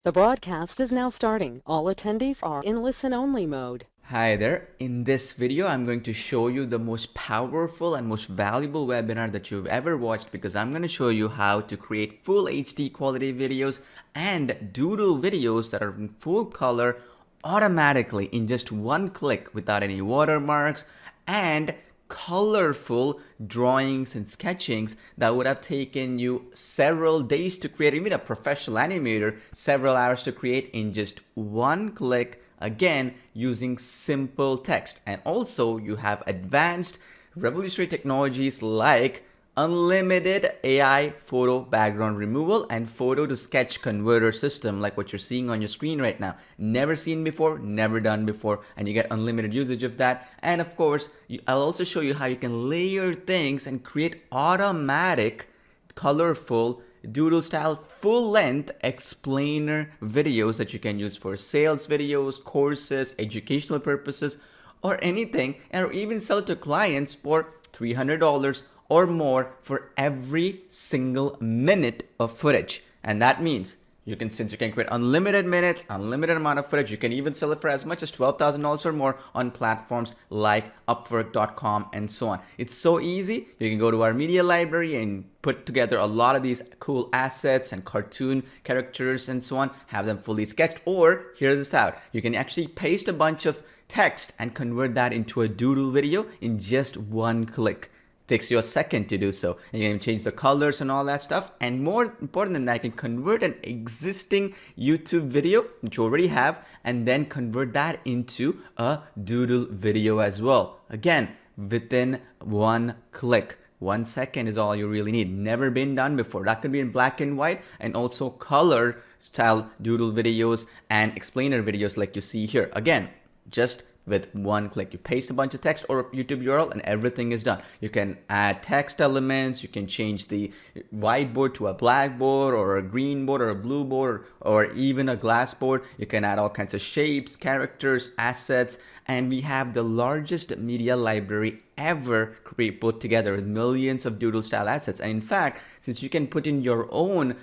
The broadcast is now starting. All attendees are in listen-only mode. Hi there. In this video, I'm going to show you the most powerful and most valuable webinar that you've ever watched because I'm going to show you how to create full HD quality videos and doodle videos that are in full color automatically in just one click without any watermarks and colorful drawings and sketchings that would have taken you several days to create. Even a professional animator, several hours to create in just one click, again using simple text. And also you have advanced revolutionary technologies like unlimited AI photo background removal and photo to sketch converter system like what you're seeing on your screen right now. Never seen before, never done before, and you get unlimited usage of that. And of course, I'll also show you how you can layer things and create automatic, colorful, doodle style full length explainer videos that you can use for sales videos, courses, educational purposes, or anything, or even sell it to clients for $300 or more for every single minute of footage. And that means since you can create unlimited minutes, unlimited amount of footage, you can even sell it for as much as $12,000 or more on platforms like Upwork.com and so on. It's so easy. You can go to our media library and put together a lot of these cool assets and cartoon characters and so on, have them fully sketched, or hear this out. You can actually paste a bunch of text and convert that into a doodle video in just one click. Takes you a second to do so, and you can change the colors and all that stuff. And more important than that, you can convert an existing YouTube video which you already have and then convert that into a doodle video as well, again within one click. 1 second is all you really need. Never been done before. That could be in black and white, and also color style doodle videos and explainer videos like you see here. Again, just with one click. You paste a bunch of text or a YouTube URL and everything is done. You can add text elements, you can change the whiteboard to a blackboard or a green board or a blue board or even a glass board. You can add all kinds of shapes, characters, assets, and we have the largest media library ever put together with millions of doodle style assets. And in fact, since you can put in your own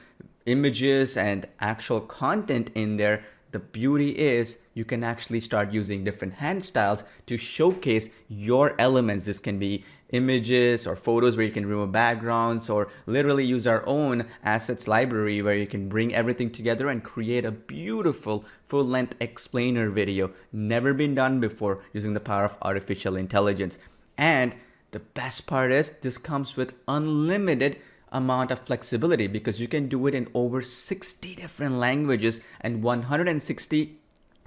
images and actual content in there, the beauty is you can actually start using different hand styles to showcase your elements. This can be images or photos where you can remove backgrounds, or literally use our own assets library where you can bring everything together and create a beautiful full-length explainer video. Never been done before using the power of artificial intelligence. And the best part is this comes with unlimited amount of flexibility because you can do it in over 60 different languages and 160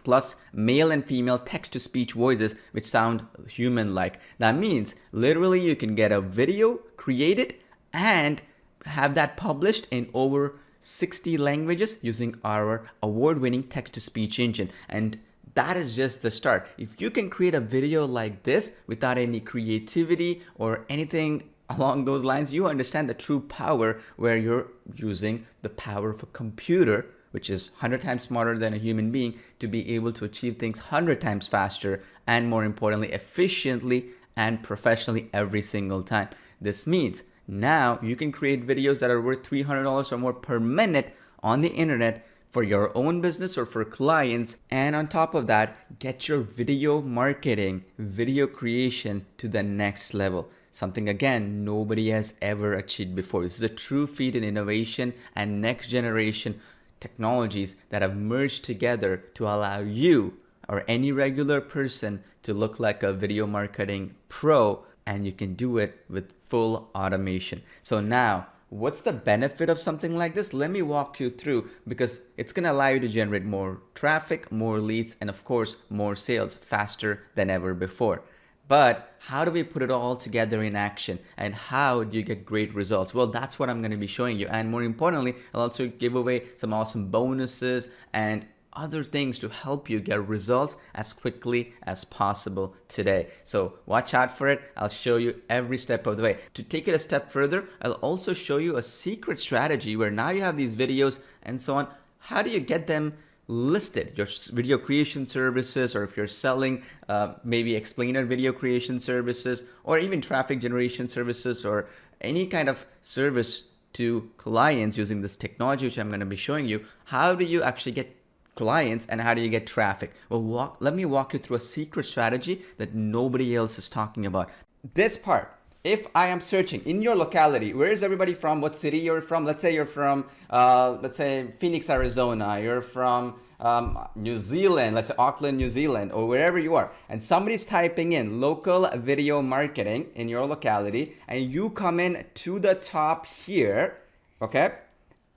plus male and female text-to-speech voices which sound human-like. That means literally you can get a video created and have that published in over 60 languages using our award-winning text-to-speech engine. And that is just the start. If you can create a video like this without any creativity or anything along those lines, you understand the true power where you're using the power of a computer, which is 100 times smarter than a human being, to be able to achieve things 100 times faster and, more importantly, efficiently and professionally every single time. This means now you can create videos that are worth $300 or more per minute on the internet for your own business or for clients. And on top of that, get your video marketing, video creation to the next level. Something, again, nobody has ever achieved before. This is a true feat in innovation and next generation technologies that have merged together to allow you or any regular person to look like a video marketing pro, and you can do it with full automation. So now, what's the benefit of something like this? Let me walk you through, because it's going to allow you to generate more traffic, more leads, and of course, more sales faster than ever before. But how do we put it all together in action, and how do you get great results? Well, that's what I'm going to be showing you. And more importantly, I'll also give away some awesome bonuses and other things to help you get results as quickly as possible today. So watch out for it. I'll show you every step of the way. To take it a step further, I'll also show you a secret strategy where now you have these videos and so on. How do you get them listed, your video creation services, or if you're selling maybe explainer video creation services, or even traffic generation services, or any kind of service to clients using this technology, which I'm going to be showing you. How do you actually get clients and how do you get traffic? Well, let me walk you through a secret strategy that nobody else is talking about. This part, if I am searching in your locality, where is everybody from, what city you're from? Let's say you're from, let's say Phoenix, Arizona, you're from New Zealand, let's say Auckland, New Zealand, or wherever you are, and somebody's typing in local video marketing in your locality, and you come in to the top here, okay?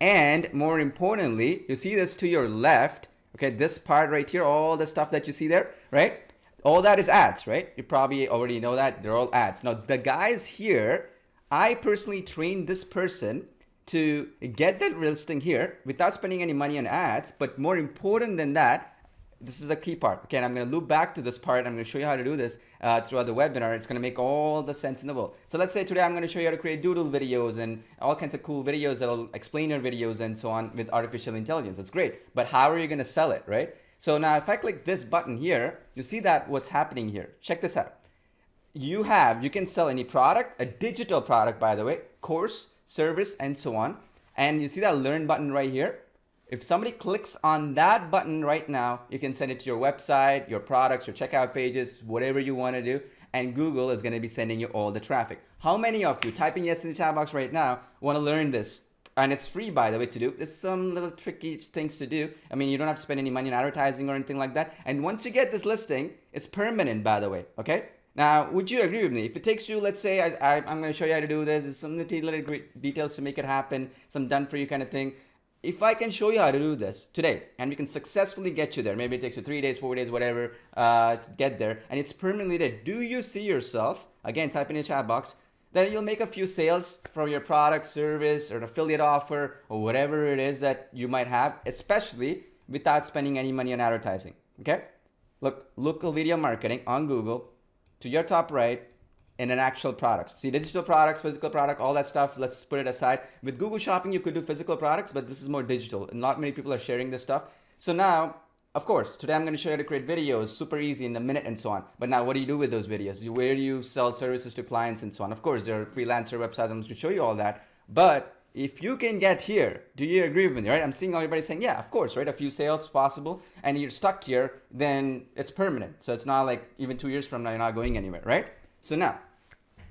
And more importantly, you see this to your left, okay, this part right here, all the stuff that you see there, right? All that is ads, right? You probably already know that. They're all ads. Now, the guys here, I personally trained this person to get that listing here without spending any money on ads. But more important than that, this is the key part. Okay, and I'm going to loop back to this part. I'm going to show you how to do this throughout the webinar. It's going to make all the sense in the world. So let's say today I'm going to show you how to create Doodle videos and all kinds of cool videos that'll explain your videos and so on with artificial intelligence. That's great. But how are you going to sell it, right? So now if I click this button here, you see that what's happening here. Check this out. You can sell any product, a digital product, by the way, course, service, and so on. And you see that learn button right here. If somebody clicks on that button right now, you can send it to your website, your products, your checkout pages, whatever you want to do. And Google is going to be sending you all the traffic. How many of you, typing yes in the chat box right now, want to learn this? And it's free, by the way, to do. There's some little tricky things to do. I mean, you don't have to spend any money on advertising or anything like that. And once you get this listing, it's permanent, by the way, okay? Now, would you agree with me? If it takes you, let's say, I'm going to show you how to do this. There's some little details to make it happen, some done for you kind of thing. If I can show you how to do this today, and we can successfully get you there, maybe it takes you 3 days, 4 days, whatever, to get there, and it's permanently there, do you see yourself, again, type in your chat box, that you'll make a few sales from your product, service, or an affiliate offer, or whatever it is that you might have, especially without spending any money on advertising, okay? Look, local video marketing on Google, to your top right, in an actual product. See, digital products, physical product, all that stuff, let's put it aside. With Google Shopping, you could do physical products, but this is more digital. Not many people are sharing this stuff. So now, of course, today I'm going to show you how to create videos, super easy in a minute and so on. But now what do you do with those videos? Where do you sell services to clients and so on? Of course, there are freelancer websites. I'm going to show you all that. But if you can get here, do you agree with me, right? I'm seeing everybody saying, yeah, of course, right? A few sales possible, and you're stuck here, then it's permanent. So it's not like even 2 years from now, you're not going anywhere, right? So now,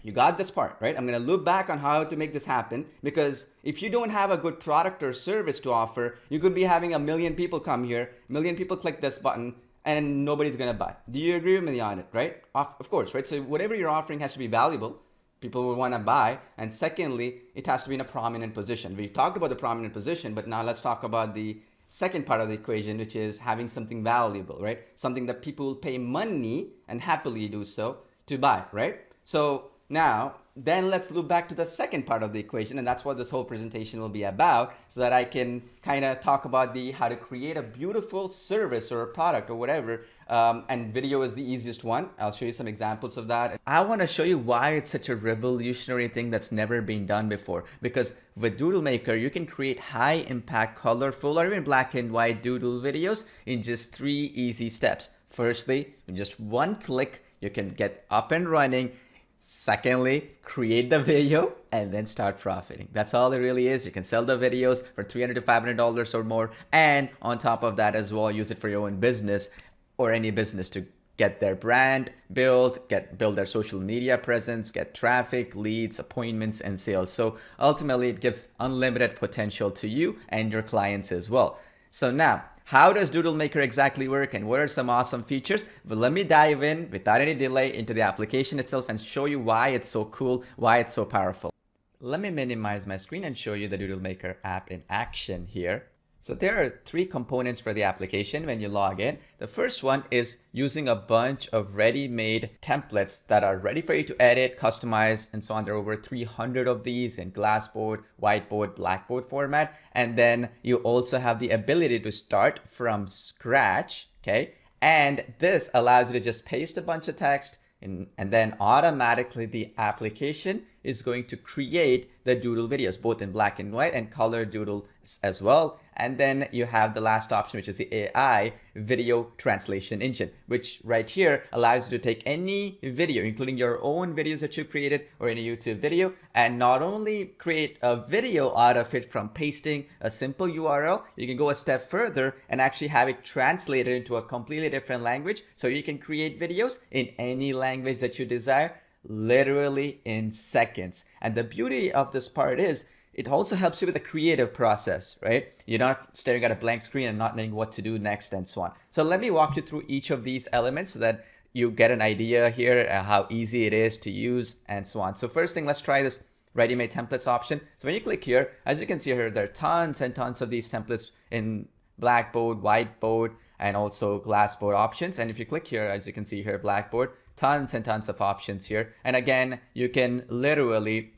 you got this part, right? I'm going to loop back on how to make this happen, because if you don't have a good product or service to offer, you could be having 1 million people come here, 1 million people click this button, and nobody's going to buy. Do you agree with me on it, right? Of course, right? So whatever you're offering has to be valuable. People will want to buy. And secondly, it has to be in a prominent position. We talked about the prominent position, but now let's talk about the second part of the equation, which is having something valuable, right? Something that people will pay money and happily do so to buy, right? So now, then let's loop back to the second part of the equation, and that's what this whole presentation will be about, so that I can kind of talk about how to create a beautiful service or a product or whatever, and video is the easiest one. I'll show you some examples of that. I want to show you why it's such a revolutionary thing that's never been done before, because with DoodleMaker, you can create high impact, colorful, or even black and white doodle videos in just 3 easy steps. Firstly, in just 1 click, you can get up and running. Secondly, create the video and then start profiting. That's all it really is. You can sell the videos for $300 to $500 or more. And on top of that as well, use it for your own business or any business to get their brand built, build their social media presence, get traffic, leads, appointments, and sales. So ultimately, it gives unlimited potential to you and your clients as well. So now, how does DoodleMaker exactly work and what are some awesome features? But let me dive in without any delay into the application itself and show you why it's so cool, why it's so powerful. Let me minimize my screen and show you the DoodleMaker app in action here. So there are 3 components for the application when you log in. The first one is using a bunch of ready-made templates that are ready for you to edit, customize, and so on. There are over 300 of these in glassboard, whiteboard, blackboard format. And then you also have the ability to start from scratch, okay? And this allows you to just paste a bunch of text, and then automatically the application is going to create the doodle videos, both in black and white and color doodle as well. And then you have the last option, which is the AI video translation engine, which right here allows you to take any video, including your own videos that you created or any YouTube video, and not only create a video out of it from pasting a simple URL, you can go a step further and actually have it translated into a completely different language. So you can create videos in any language that you desire, literally in seconds. And the beauty of this part is it also helps you with the creative process, right? You're not staring at a blank screen and not knowing what to do next and so on. So let me walk you through each of these elements so that you get an idea here how easy it is to use and so on. So first thing, let's try this ready-made templates option. So when you click here, as you can see here, there are tons and tons of these templates in blackboard, whiteboard, and also glassboard options. And if you click here, as you can see here, blackboard, tons and tons of options here. And again, you can literally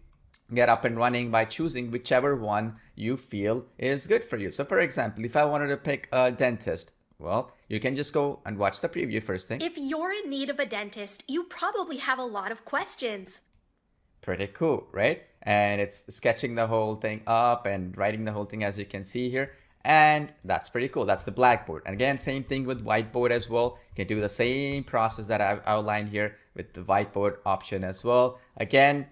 get up and running by choosing whichever one you feel is good for you. So for example, if I wanted to pick a dentist, well, you can just go and watch the preview first thing. If you're in need of a dentist, you probably have a lot of questions. Pretty cool, right? And it's sketching the whole thing up and writing the whole thing, as you can see here. And that's pretty cool. That's the blackboard. And again, same thing with whiteboard as well. You can do the same process that I've outlined here with the whiteboard option as well. Again,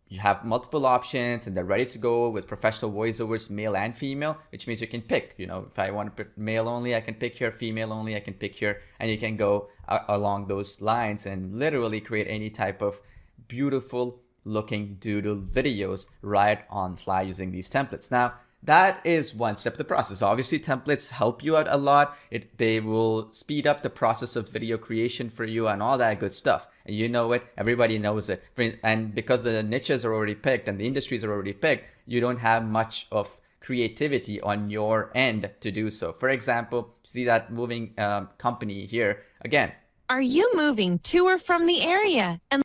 you have multiple options and they're ready to go with professional voiceovers, male and female, which means you can pick, you know, if I want to put male only, I can pick here, female only, I can pick here, and you can go along those lines and literally create any type of beautiful looking doodle videos right on fly using these templates. Now, that is one step of the process. Obviously, templates help you out a lot. They will speed up the process of video creation for you and all that good stuff. And you know it, everybody knows it. And because the niches are already picked and the industries are already picked, you don't have much of creativity on your end to do so. For example, see that moving company here. Again, are you moving to or from the area? And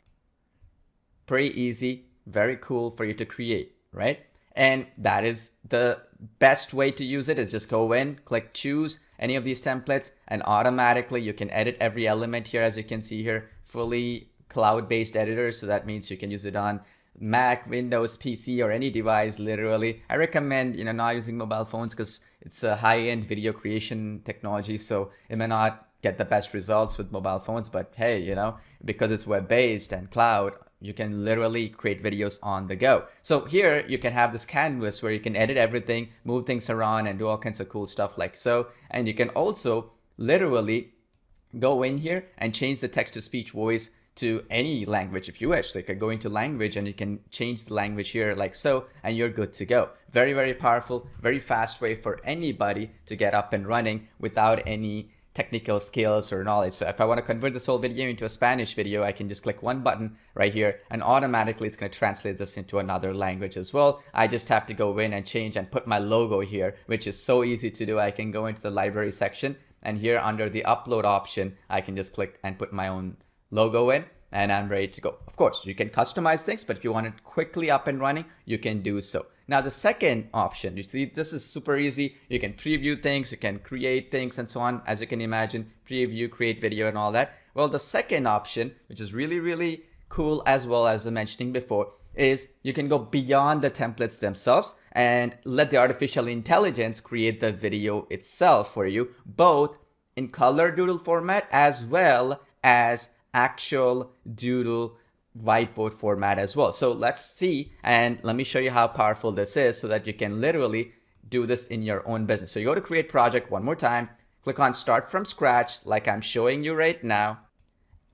pretty easy, very cool for you to create, right? And that is the best way to use it, is just go in, click choose any of these templates, and automatically you can edit every element here, as you can see here, fully cloud-based editor. So that means you can use it on Mac, Windows, PC, or any device, literally. I recommend, you know, not using mobile phones because it's a high-end video creation technology. So it may not get the best results with mobile phones, but hey, you know, because it's web-based and cloud, you can literally create videos on the go. So here you can have this canvas where you can edit everything, move things around, and do all kinds of cool stuff like so. And you can also literally go in here and change the text-to-speech voice to any language if you wish. So you can go into language and you can change the language here like so, and you're good to go. Very, very powerful, very fast way for anybody to get up and running without any technical skills or knowledge. So if I want to convert this whole video into a Spanish video, I can just click one button right here and automatically it's going to translate this into another language as well. I just have to go in and change and put my logo here, which is so easy to do. I can go into the library section and here under the upload option, I can just click and put my own logo in and I'm ready to go. Of course, you can customize things, but if you want it quickly up and running, you can do so. Now, the second option, you see, this is super easy. You can preview things, you can create things and so on. As you can imagine, preview, create video and all that. Well, the second option, which is really, really cool as well, as I mentioning before, is you can go beyond the templates themselves and let the artificial intelligence create the video itself for you, both in color doodle format as well as actual doodle whiteboard format as well. So let's see, and let me show you how powerful this is so that you can literally do this in your own business. So you go to create project one more time, click on start from scratch like I'm showing you right now.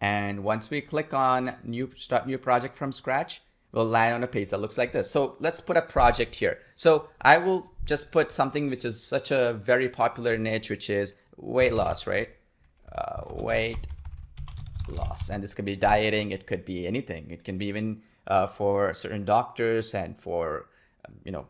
And once we click on start new project from scratch, we'll land on a page that looks like this. So let's put a project here. So I will just put something which is such a very popular niche, which is weight loss, right? Weight loss. And this could be dieting, it could be anything. It can be even for certain doctors and for you know,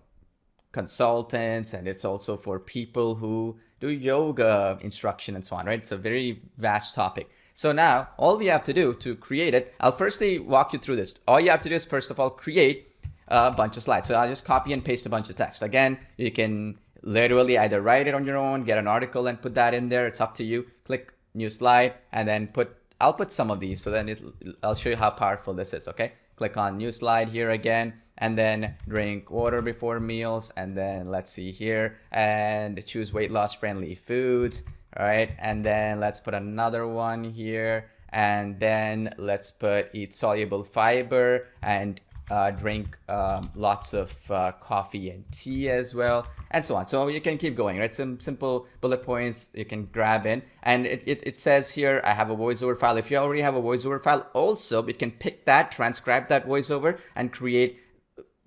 consultants, and it's also for people who do yoga instruction and so on, right? It's a very vast topic. So now all we have to do to create it, I'll firstly walk you through this. All you have to do is first of all create a bunch of slides. So I'll just copy and paste a bunch of text. Again, you can literally either write it on your own, get an article and put that in there. It's up to you. Click new slide and then I'll put some of these, so then I'll show you how powerful this is, okay? click on new slide here again, and then drink water before meals, and then let's see here, and choose weight loss friendly foods. All right, and then let's put another one here, and then let's put eat soluble fiber and drink lots of coffee and tea as well, and so on. So you can keep going, right? Some simple bullet points you can grab in, and it says here I have a voiceover file. If you already have a voiceover file, also you can pick that, transcribe that voiceover, and create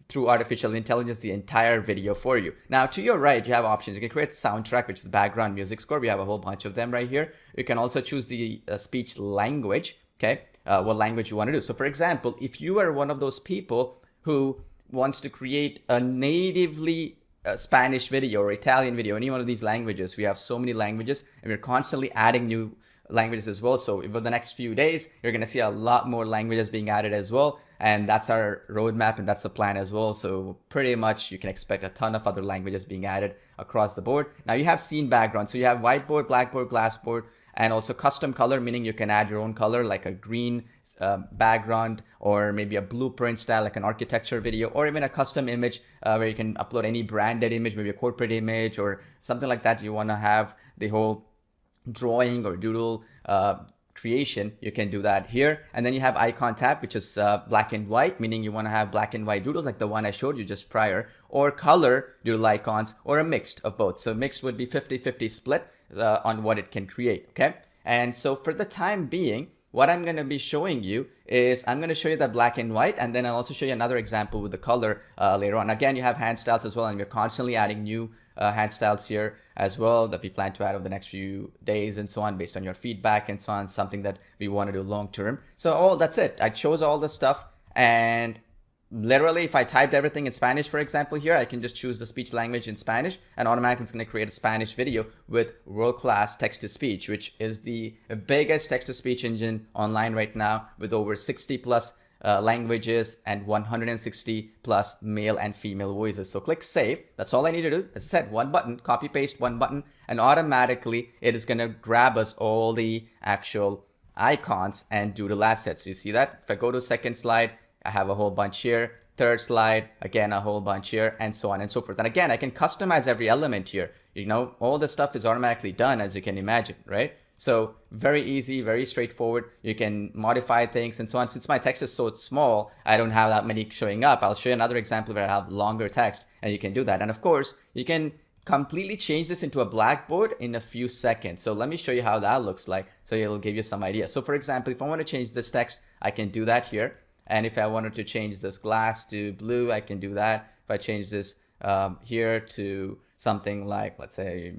through artificial intelligence the entire video for you. Now to your right you have options. You can create soundtrack, which is the background music score. We have a whole bunch of them right here. You can also choose the speech language, okay, what language you want to do. So for example, if you are one of those people who wants to create a natively Spanish video or Italian video, any one of these languages, we have so many languages and we're constantly adding new languages as well. So over the next few days you're going to see a lot more languages being added as well, and that's our roadmap and that's the plan as well. So pretty much you can expect a ton of other languages being added across the board. Now you have scene background, so you have whiteboard, blackboard, glassboard, and also custom color, meaning you can add your own color like a green background, or maybe a blueprint style like an architecture video, or even a custom image where you can upload any branded image, maybe a corporate image or something like that. You want to have the whole drawing or doodle creation, you can do that here. And then you have icon tab, which is black and white, meaning you want to have black and white doodles like the one I showed you just prior, or color doodle icons, or a mixed of both. So mixed would be 50-50 split on what it can create, okay? And so for the time being, what I'm going to be showing you is I'm going to show you the black and white, and then I'll also show you another example with the color later on. Again, you have hand styles as well, and we're constantly adding new hand styles here as well that we plan to add over the next few days and so on, based on your feedback and so on, something that we want to do long term. So that's it. I chose all the stuff, and literally if I typed everything in Spanish, for example, here I can just choose the speech language in Spanish, and automatically it's going to create a Spanish video with world-class text-to-speech, which is the biggest text-to-speech engine online right now, with over 60 plus languages and 160 plus male and female voices. So click save. That's all I need to do. As I said, one button, copy paste one button, and automatically it is going to grab us all the actual icons and doodle assets. You see that? If I go to second slide, I have a whole bunch here. Third slide, again, a whole bunch here, and so on and so forth. And again, I can customize every element here. You know, all the stuff is automatically done, as you can imagine, right? So very easy, very straightforward. You can modify things and so on. Since my text is so small, I don't have that many showing up. I'll show you another example where I have longer text, and you can do that. And of course, you can completely change this into a blackboard in a few seconds. So let me show you how that looks like, so it'll give you some idea. So for example, if I want to change this text, I can do that here. And if I wanted to change this glass to blue, I can do that. If I change this here to something like, let's say,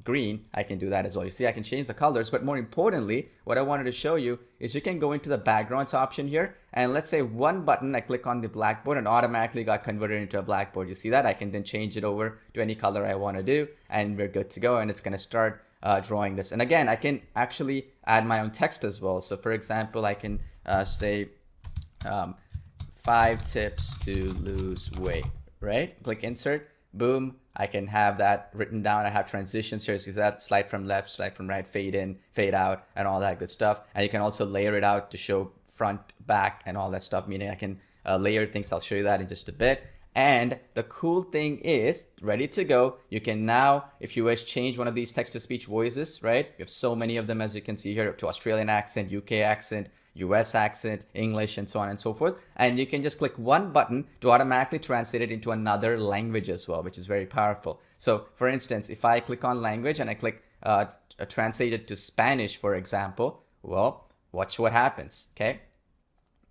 green, I can do that as well. You see, I can change the colors, but more importantly, what I wanted to show you is you can go into the backgrounds option here, and let's say one button, I click on the blackboard and automatically got converted into a blackboard. You see that? I can then change it over to any color I want to do, and we're good to go, and it's going to start drawing this. And again, I can actually add my own text as well. So for example, I can say 5 tips to lose weight, right? Click insert, boom, I can have that written down. I have transitions here, so that slide from left, slide from right, fade in, fade out, and all that good stuff. And you can also layer it out to show front, back, and all that stuff, meaning I can layer things. I'll show you that in just a bit. And the cool thing is, ready to go. You can now, if you wish, change one of these text-to-speech voices, right? We have so many of them, as you can see here, to Australian accent, UK accent, US accent, English, and so on and so forth. And you can just click one button to automatically translate it into another language as well, which is very powerful. So for instance, if I click on language and I click translate it to Spanish, for example, well, watch what happens, okay?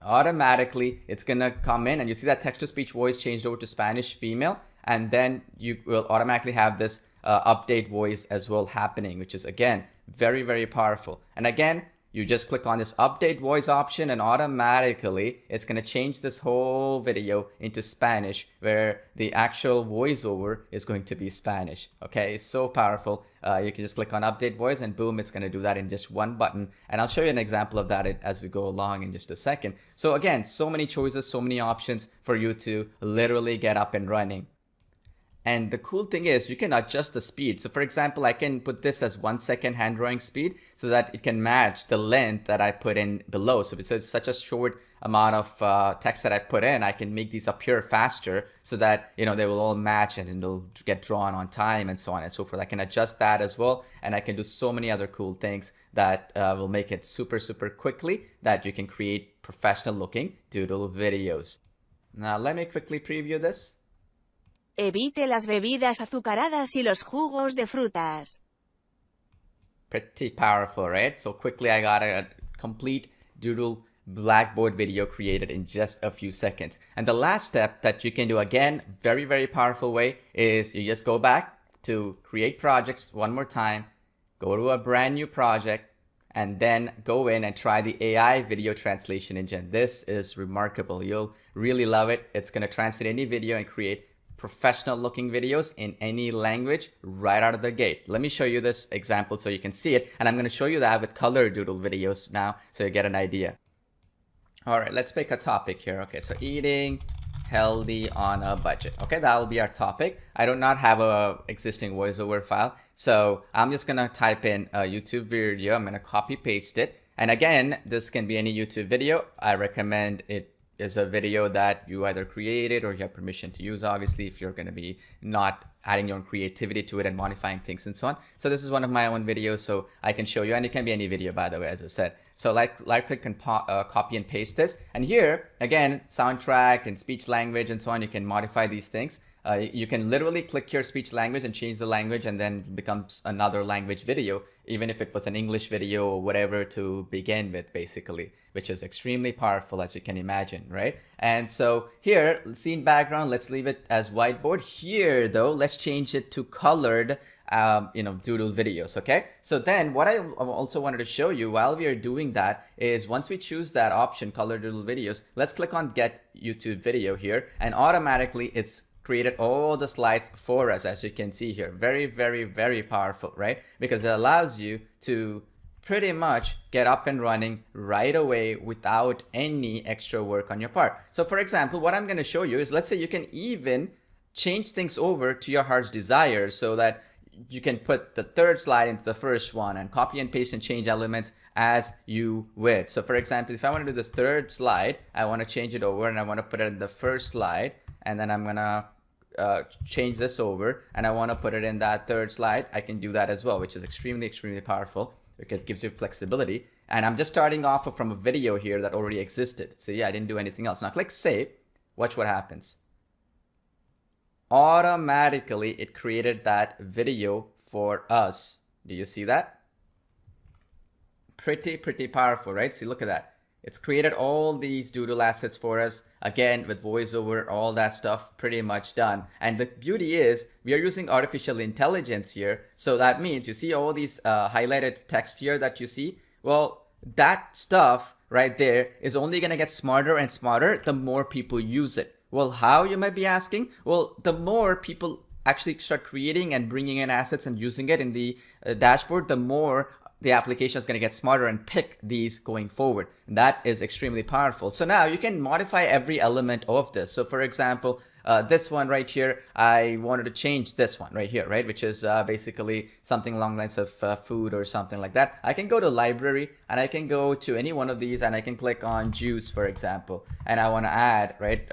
Automatically, it's gonna come in and you see that text-to-speech voice changed over to Spanish female, and then you will automatically have this update voice as well happening, which is again, very, very powerful. And again, you just click on this update voice option and automatically it's going to change this whole video into Spanish, where the actual voiceover is going to be Spanish. Okay, it's so powerful. You can just click on update voice and boom, it's going to do that in just one button. And I'll show you an example of that as we go along in just a second. So again, so many choices, so many options for you to literally get up and running. And the cool thing is you can adjust the speed. So for example, I can put this as 1 second hand drawing speed so that it can match the length that I put in below. So it's such a short amount of text that I put in, I can make these appear faster so that, you know, they will all match and they'll get drawn on time and so on and so forth. I can adjust that as well. And I can do so many other cool things that will make it super, super quickly that you can create professional looking doodle videos. Now let me quickly preview this. Evite las bebidas azucaradas y los jugos de frutas. Pretty powerful, right? So quickly I got a complete doodle blackboard video created in just a few seconds. And the last step that you can do, again, very, very powerful way, is you just go back to create projects one more time, go to a brand new project, and then go in and try the AI video translation engine. This is remarkable. You'll really love it. It's going to translate any video and create professional looking videos in any language right out of the gate. Let me show you this example so you can see it. And I'm going to show you that with color doodle videos now so you get an idea. All right, let's pick a topic here. Okay, so eating healthy on a budget. Okay, that'll be our topic. I do not have a existing voiceover file. So I'm just going to type in a YouTube video. I'm going to copy paste it. And again, this can be any YouTube video. I recommend it is a video that you either created or you have permission to use, obviously, if you're going to be not adding your own creativity to it and modifying things and so on. So this is one of my own videos, so I can show you, and it can be any video, by the way, as I said. So right click and copy and paste this. And here, again, soundtrack and speech language and so on, you can modify these things. You can literally click your speech language and change the language, and then it becomes another language video, even if it was an English video or whatever to begin with, basically, which is extremely powerful, as you can imagine, right? And so here, scene background, let's leave it as whiteboard. Here, though, let's change it to colored, doodle videos, okay? So then what I also wanted to show you while we are doing that is once we choose that option, color doodle videos, let's click on get YouTube video here, and automatically it's created all the slides for us, as you can see here. Very, very, very powerful, right? Because it allows you to pretty much get up and running right away without any extra work on your part. So for example, what I'm going to show you is, let's say you can even change things over to your heart's desire so that you can put the third slide into the first one and copy and paste and change elements as you would. So for example, if I want to do this third slide, I want to change it over and I want to put it in the first slide, and then I'm going to change this over and I want to put it in that third slide. I can do that as well, which is extremely, extremely powerful because it gives you flexibility. And I'm just starting off from a video here that already existed. So yeah, I didn't do anything else. Now click save. Watch what happens. Automatically, it created that video for us. Do you see that? Pretty powerful, right? See, look at that. It's created all these doodle assets for us, again, with voiceover, all that stuff pretty much done. And the beauty is we are using artificial intelligence here. So that means you see all these highlighted text here that you see. Well, that stuff right there is only going to get smarter and smarter the more people use it. Well, how, you might be asking? Well, the more people actually start creating and bringing in assets and using it in the dashboard, the more the application is going to get smarter and pick these going forward. And that is extremely powerful. So now you can modify every element of this. So for example, this one right here, I wanted to change this one right here, right? Which is basically something along the lines of food or something like that. I can go to library and I can go to any one of these and I can click on juice, for example. And I want to add, right?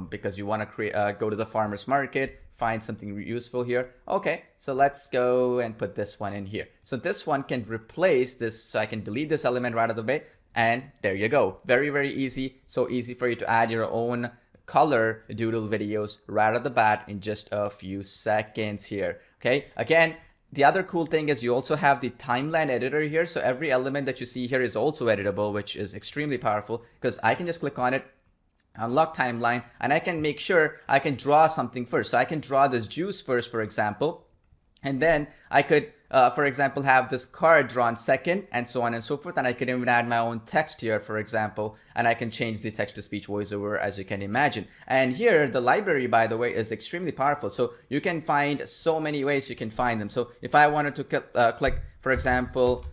Because you want to create, go to the farmer's market, find something useful here. Okay, so let's go and put this one in here. So this one can replace this, so I can delete this element right out of the way, and there you go. Very, very easy. So easy for you to add your own color doodle videos right out of the bat in just a few seconds here. Okay, again, the other cool thing is you also have the timeline editor here. So every element that you see here is also editable, which is extremely powerful because I can just click on it, unlock timeline, and I can make sure I can draw something first. So I can draw this juice first, for example, and then I could, for example, have this card drawn second, and so on and so forth. And I can even add my own text here, for example, and I can change the text-to-speech voiceover, as you can imagine. And here, the library, by the way, is extremely powerful. So you can find so many ways you can find them. So if I wanted to click, for example,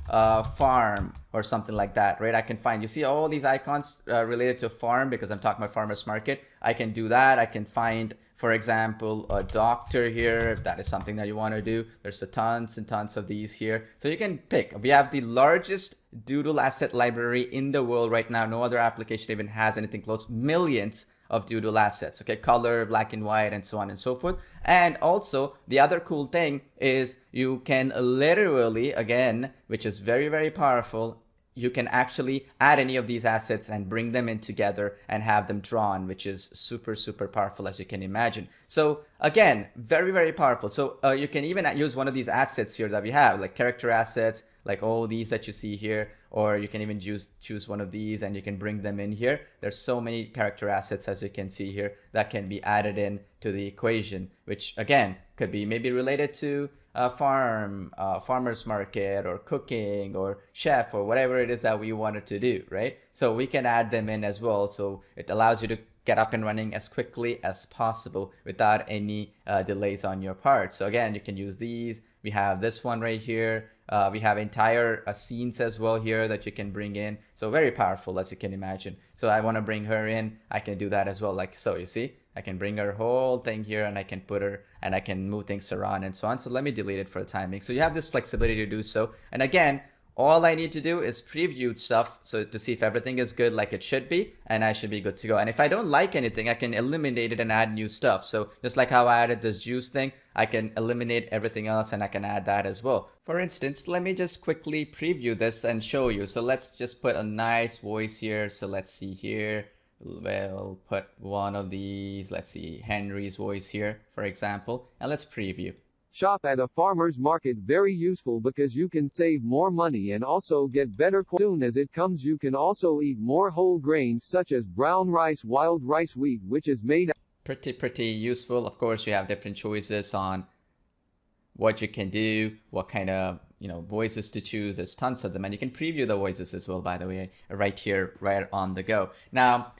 farm or something like that, right? I can find, you see all these icons related to farm because I'm talking about farmer's market. I can do that. I can find, For example, a doctor here, if that is something that you want to do. There's a tons and tons of these here. So you can pick. We have the largest Doodle asset library in the world right now. No other application even has anything close. Millions of Doodle assets, okay, color, black and white, and so on and so forth. And also the other cool thing is you can literally, again, which is very, very powerful, you can actually add any of these assets and bring them in together and have them drawn, which is super, super powerful, as you can imagine. So again, very, very powerful. So you can even use one of these assets here that we have, like character assets, like all these that you see here, or you can even choose one of these and you can bring them in here. There's so many character assets, as you can see here, that can be added in to the equation, which again could be maybe related to a farm, farmer's market, or cooking, or chef, or whatever it is that we wanted to do, right? So we can add them in as well. So it allows you to get up and running as quickly as possible without any delays on your part. So again, you can use these. We have this one right here. We have entire scenes as well here that you can bring in. So very powerful, as you can imagine. So I want to bring her in. I can do that as well, like so. You see, I can bring her whole thing here, and I can put her, and I can move things around and so on. So let me delete it for the timing. So you have this flexibility to do so. And again, all I need to do is preview stuff so to see if everything is good like it should be, and I should be good to go. And if I don't like anything, I can eliminate it and add new stuff. So just like how I added this juice thing, I can eliminate everything else and I can add that as well. For instance, let me just quickly preview this and show you. So let's just put a nice voice here. So let's see here. We'll put one of these, let's see, Henry's voice here, for example, and let's preview. Shop at a farmer's market, very useful because you can save more money and also get better quality. Soon as it comes, you can also eat more whole grains such as brown rice, wild rice, wheat, which is made pretty useful. Of course, you have different choices on what you can do, what kind of voices to choose. There's tons of them, and you can preview the voices as well, by the way, right here, right on the go. Now,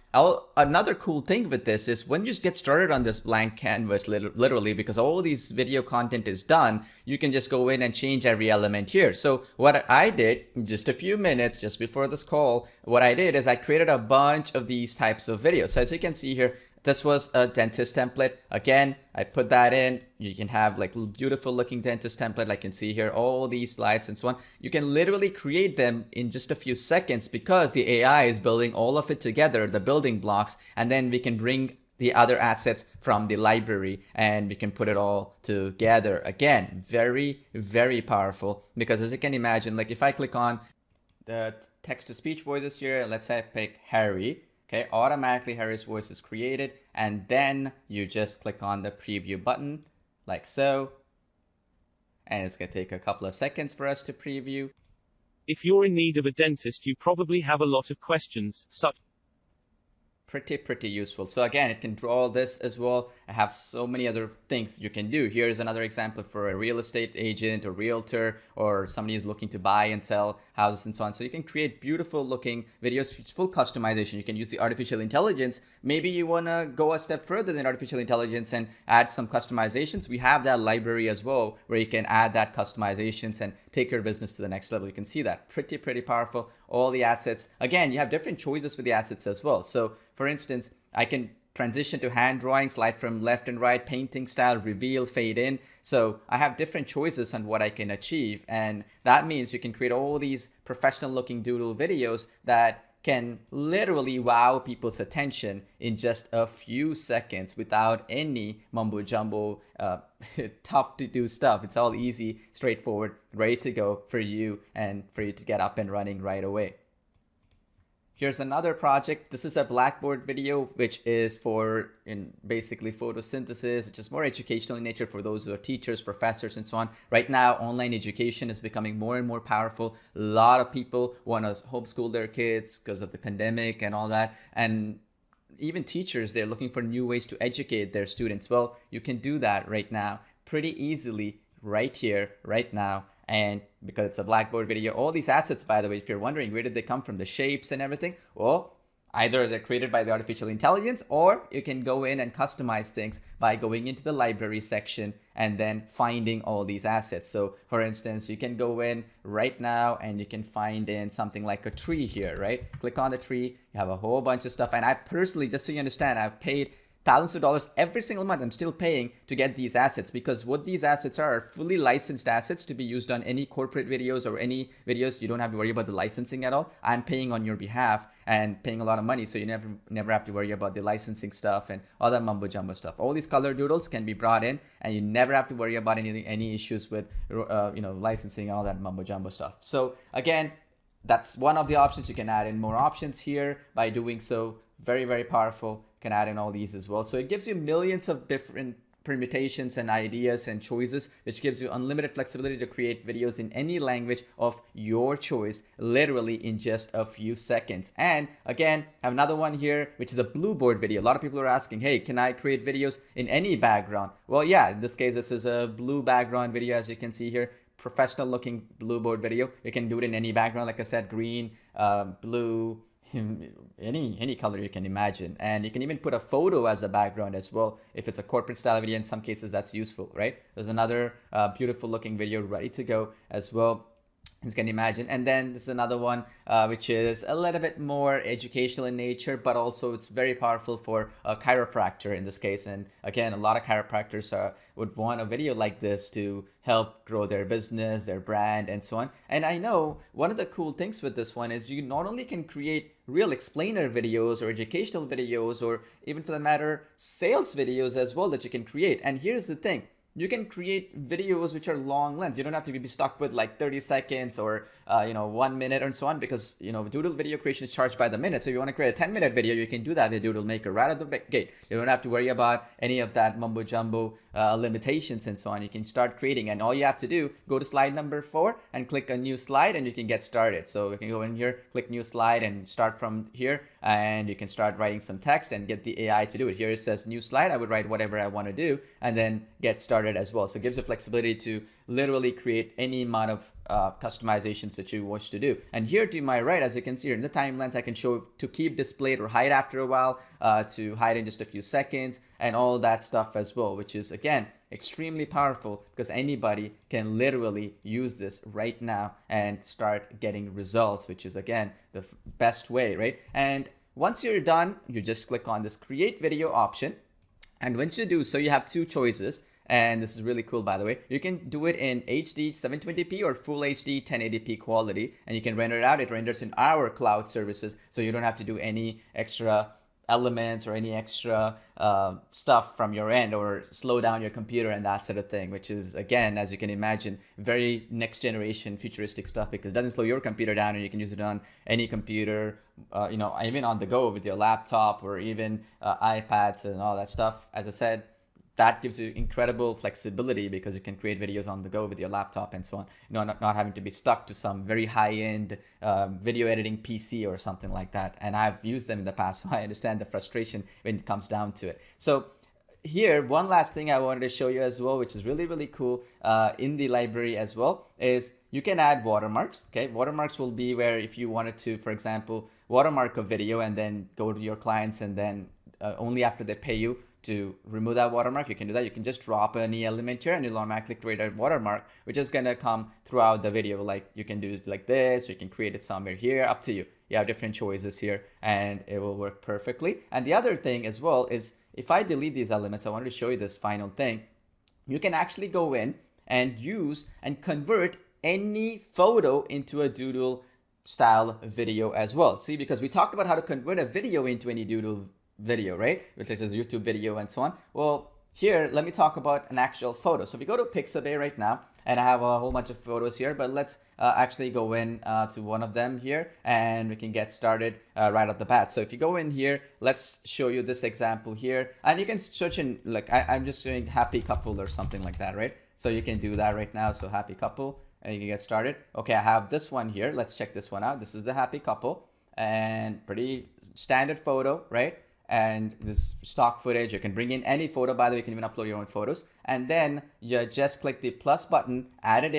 another cool thing with this is when you get started on this blank canvas, literally, because all these video content is done, you can just go in and change every element here. So what I did in just a few minutes, just before this call, what I did is I created a bunch of these types of videos. So as you can see here, this was a dentist template. Again, I put that in. You can have like beautiful looking dentist template. Like you can see here, all these slides and so on. You can literally create them in just a few seconds because the AI is building all of it together, the building blocks, and then we can bring the other assets from the library and we can put it all together. Again, very, very powerful, because as you can imagine, like if I click on the text-to-speech voices here, let's say I pick Harry. Okay, automatically Harry's voice is created, and then you just click on the preview button like so, and it's gonna take a couple of seconds for us to preview. If you're in need of a dentist, you probably have a lot of questions, such Pretty useful. So again, it can draw this as well. I have so many other things you can do. Here's another example for a real estate agent or realtor, or somebody who's looking to buy and sell houses and so on. So you can create beautiful looking videos, full customization. You can use the artificial intelligence. Maybe you want to go a step further than artificial intelligence and add some customizations. We have that library as well, where you can add that customizations and take your business to the next level. You can see that pretty powerful. All the assets. Again, you have different choices for the assets as well. So for instance, I can transition to hand drawing, slide from left and right, painting style, reveal, fade in. So I have different choices on what I can achieve. And that means you can create all these professional looking doodle videos that can literally wow people's attention in just a few seconds without any mumbo jumbo, tough to do stuff. It's all easy, straightforward, ready to go for you and for you to get up and running right away. Here's another project. This is a Blackboard video, which is for basically photosynthesis, which is more educational in nature for those who are teachers, professors, and so on. Right now, online education is becoming more and more powerful. A lot of people want to homeschool their kids because of the pandemic and all that. And even teachers, they're looking for new ways to educate their students. Well, you can do that right now pretty easily right here, right now. And because it's a Blackboard video, all these assets, by the way, if you're wondering where did they come from, the shapes and everything, well, either they're created by the artificial intelligence, or you can go in and customize things by going into the library section and then finding all these assets. So for instance, you can go in right now and you can find in something like a tree here, right? Click on the tree, you have a whole bunch of stuff. And I personally, just so you understand, I've paid thousands of dollars every single month. I'm still paying to get these assets, because what these assets are fully licensed assets to be used on any corporate videos or any videos. You don't have to worry about the licensing at all. I'm paying on your behalf and paying a lot of money, so you never have to worry about the licensing stuff and all that mumbo jumbo stuff. All these color doodles can be brought in, and you never have to worry about any issues with licensing, all that mumbo jumbo stuff. So again, that's one of the options. You can add in more options here by doing so. Very, very powerful. You can add in all these as well. So it gives you millions of different permutations and ideas and choices, which gives you unlimited flexibility to create videos in any language of your choice, literally in just a few seconds. And again, I have another one here, which is a blue board video. A lot of people are asking, hey, can I create videos in any background? Well, yeah, in this case, this is a blue background video, as you can see here. Professional looking blue board video. You can do it in any background, like I said, green, blue, any color you can imagine. And you can even put a photo as a background as well if it's a corporate style video. In some cases that's useful, right? There's another beautiful looking video ready to go as well, as you can imagine. And then this is another one which is a little bit more educational in nature, but also it's very powerful for a chiropractor in this case. And again, a lot of chiropractors would want a video like this to help grow their business, their brand, and so on. And I know one of the cool things with this one is you not only can create real explainer videos or educational videos, or even for the matter, sales videos as well that you can create. And here's the thing. You can create videos which are long length. You don't have to be stuck with like 30 seconds or 1 minute and so on, because Doodle video creation is charged by the minute. So if you want to create a 10-minute video, you can do that with DoodleMaker right at the gate. You don't have to worry about any of that mumbo jumbo limitations and so on. You can start creating, and all you have to do, go to slide number 4 and click a new slide, and you can get started. So you can go in here, click new slide, and start from here, and you can start writing some text and get the AI to do it. Here it says new slide. I would write whatever I want to do and then get started as well. So it gives you flexibility to literally create any amount of customizations that you wish to do. And here to my right, as you can see here in the timelines, I can show to keep displayed or hide after a while, to hide in just a few seconds, and all that stuff as well, which is again extremely powerful because anybody can literally use this right now and start getting results, which is again the best way, right? And once you're done, you just click on this create video option. And once you do so, you have two choices. And this is really cool, by the way. You can do it in HD 720p or Full HD 1080p quality, and you can render it out. It renders in our cloud services, so you don't have to do any extra elements or any extra stuff from your end, or slow down your computer and that sort of thing, which is, again, as you can imagine, very next generation futuristic stuff, because it doesn't slow your computer down, and you can use it on any computer, even on the go with your laptop or even iPads and all that stuff. As I said, that gives you incredible flexibility because you can create videos on the go with your laptop and so on. Not having to be stuck to some very high-end video editing PC or something like that. And I've used them in the past, so I understand the frustration when it comes down to it. So here, one last thing I wanted to show you as well, which is really, really cool in the library as well, is you can add watermarks. Okay, watermarks will be where if you wanted to, for example, watermark a video and then go to your clients, and then only after they pay you to remove that watermark, you can do that. You can just drop any element here and it'll automatically create a watermark, which is going to come throughout the video. Like you can do it like this, or you can create it somewhere here, up to you. You have different choices here and it will work perfectly. And the other thing as well is if I delete these elements, I wanted to show you this final thing. You can actually go in and use and convert any photo into a Doodle style video as well. See, because we talked about how to convert a video into any Doodle video, right? Which is a YouTube video and so on. Well, here, let me talk about an actual photo. So if we go to Pixabay right now, and I have a whole bunch of photos here, but let's actually go in to one of them here, and we can get started right off the bat. So if you go in here, let's show you this example here, and you can search in, like, I'm just doing happy couple or something like that, right? So you can do that right now. So happy couple, and you can get started. Okay, I have this one here. Let's check this one out. This is the happy couple, and pretty standard photo, right? And this stock footage, you can bring in any photo, by the way, you can even upload your own photos. And then you just click the plus button, add it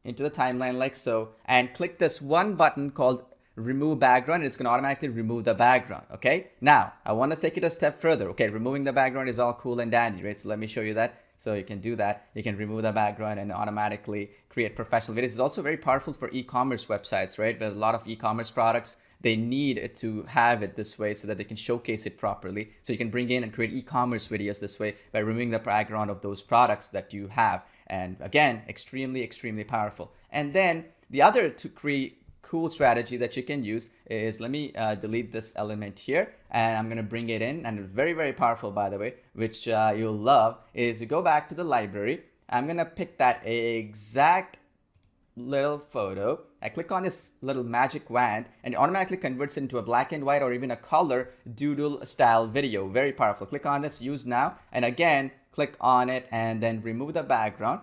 into the timeline like so, and click this one button called remove background, and it's gonna automatically remove the background, okay? Now, I wanna take it a step further. Okay, removing the background is all cool and dandy, right? So let me show you that. So you can do that. You can remove the background and automatically create professional videos. It's also very powerful for e-commerce websites, right? There are a lot of e-commerce products they need to have it this way so that they can showcase it properly. So you can bring in and create e-commerce videos this way by removing the background of those products that you have. And again, extremely, extremely powerful. And then the other to create cool strategy that you can use is, let me delete this element here, and I'm going to bring it in, and very, very powerful, by the way, which you'll love, is we go back to the library. I'm going to pick that exact little photo. I click on this little magic wand and it automatically converts it into a black and white or even a color doodle style video. Very powerful. Click on this, use now, and again click on it and then remove the background,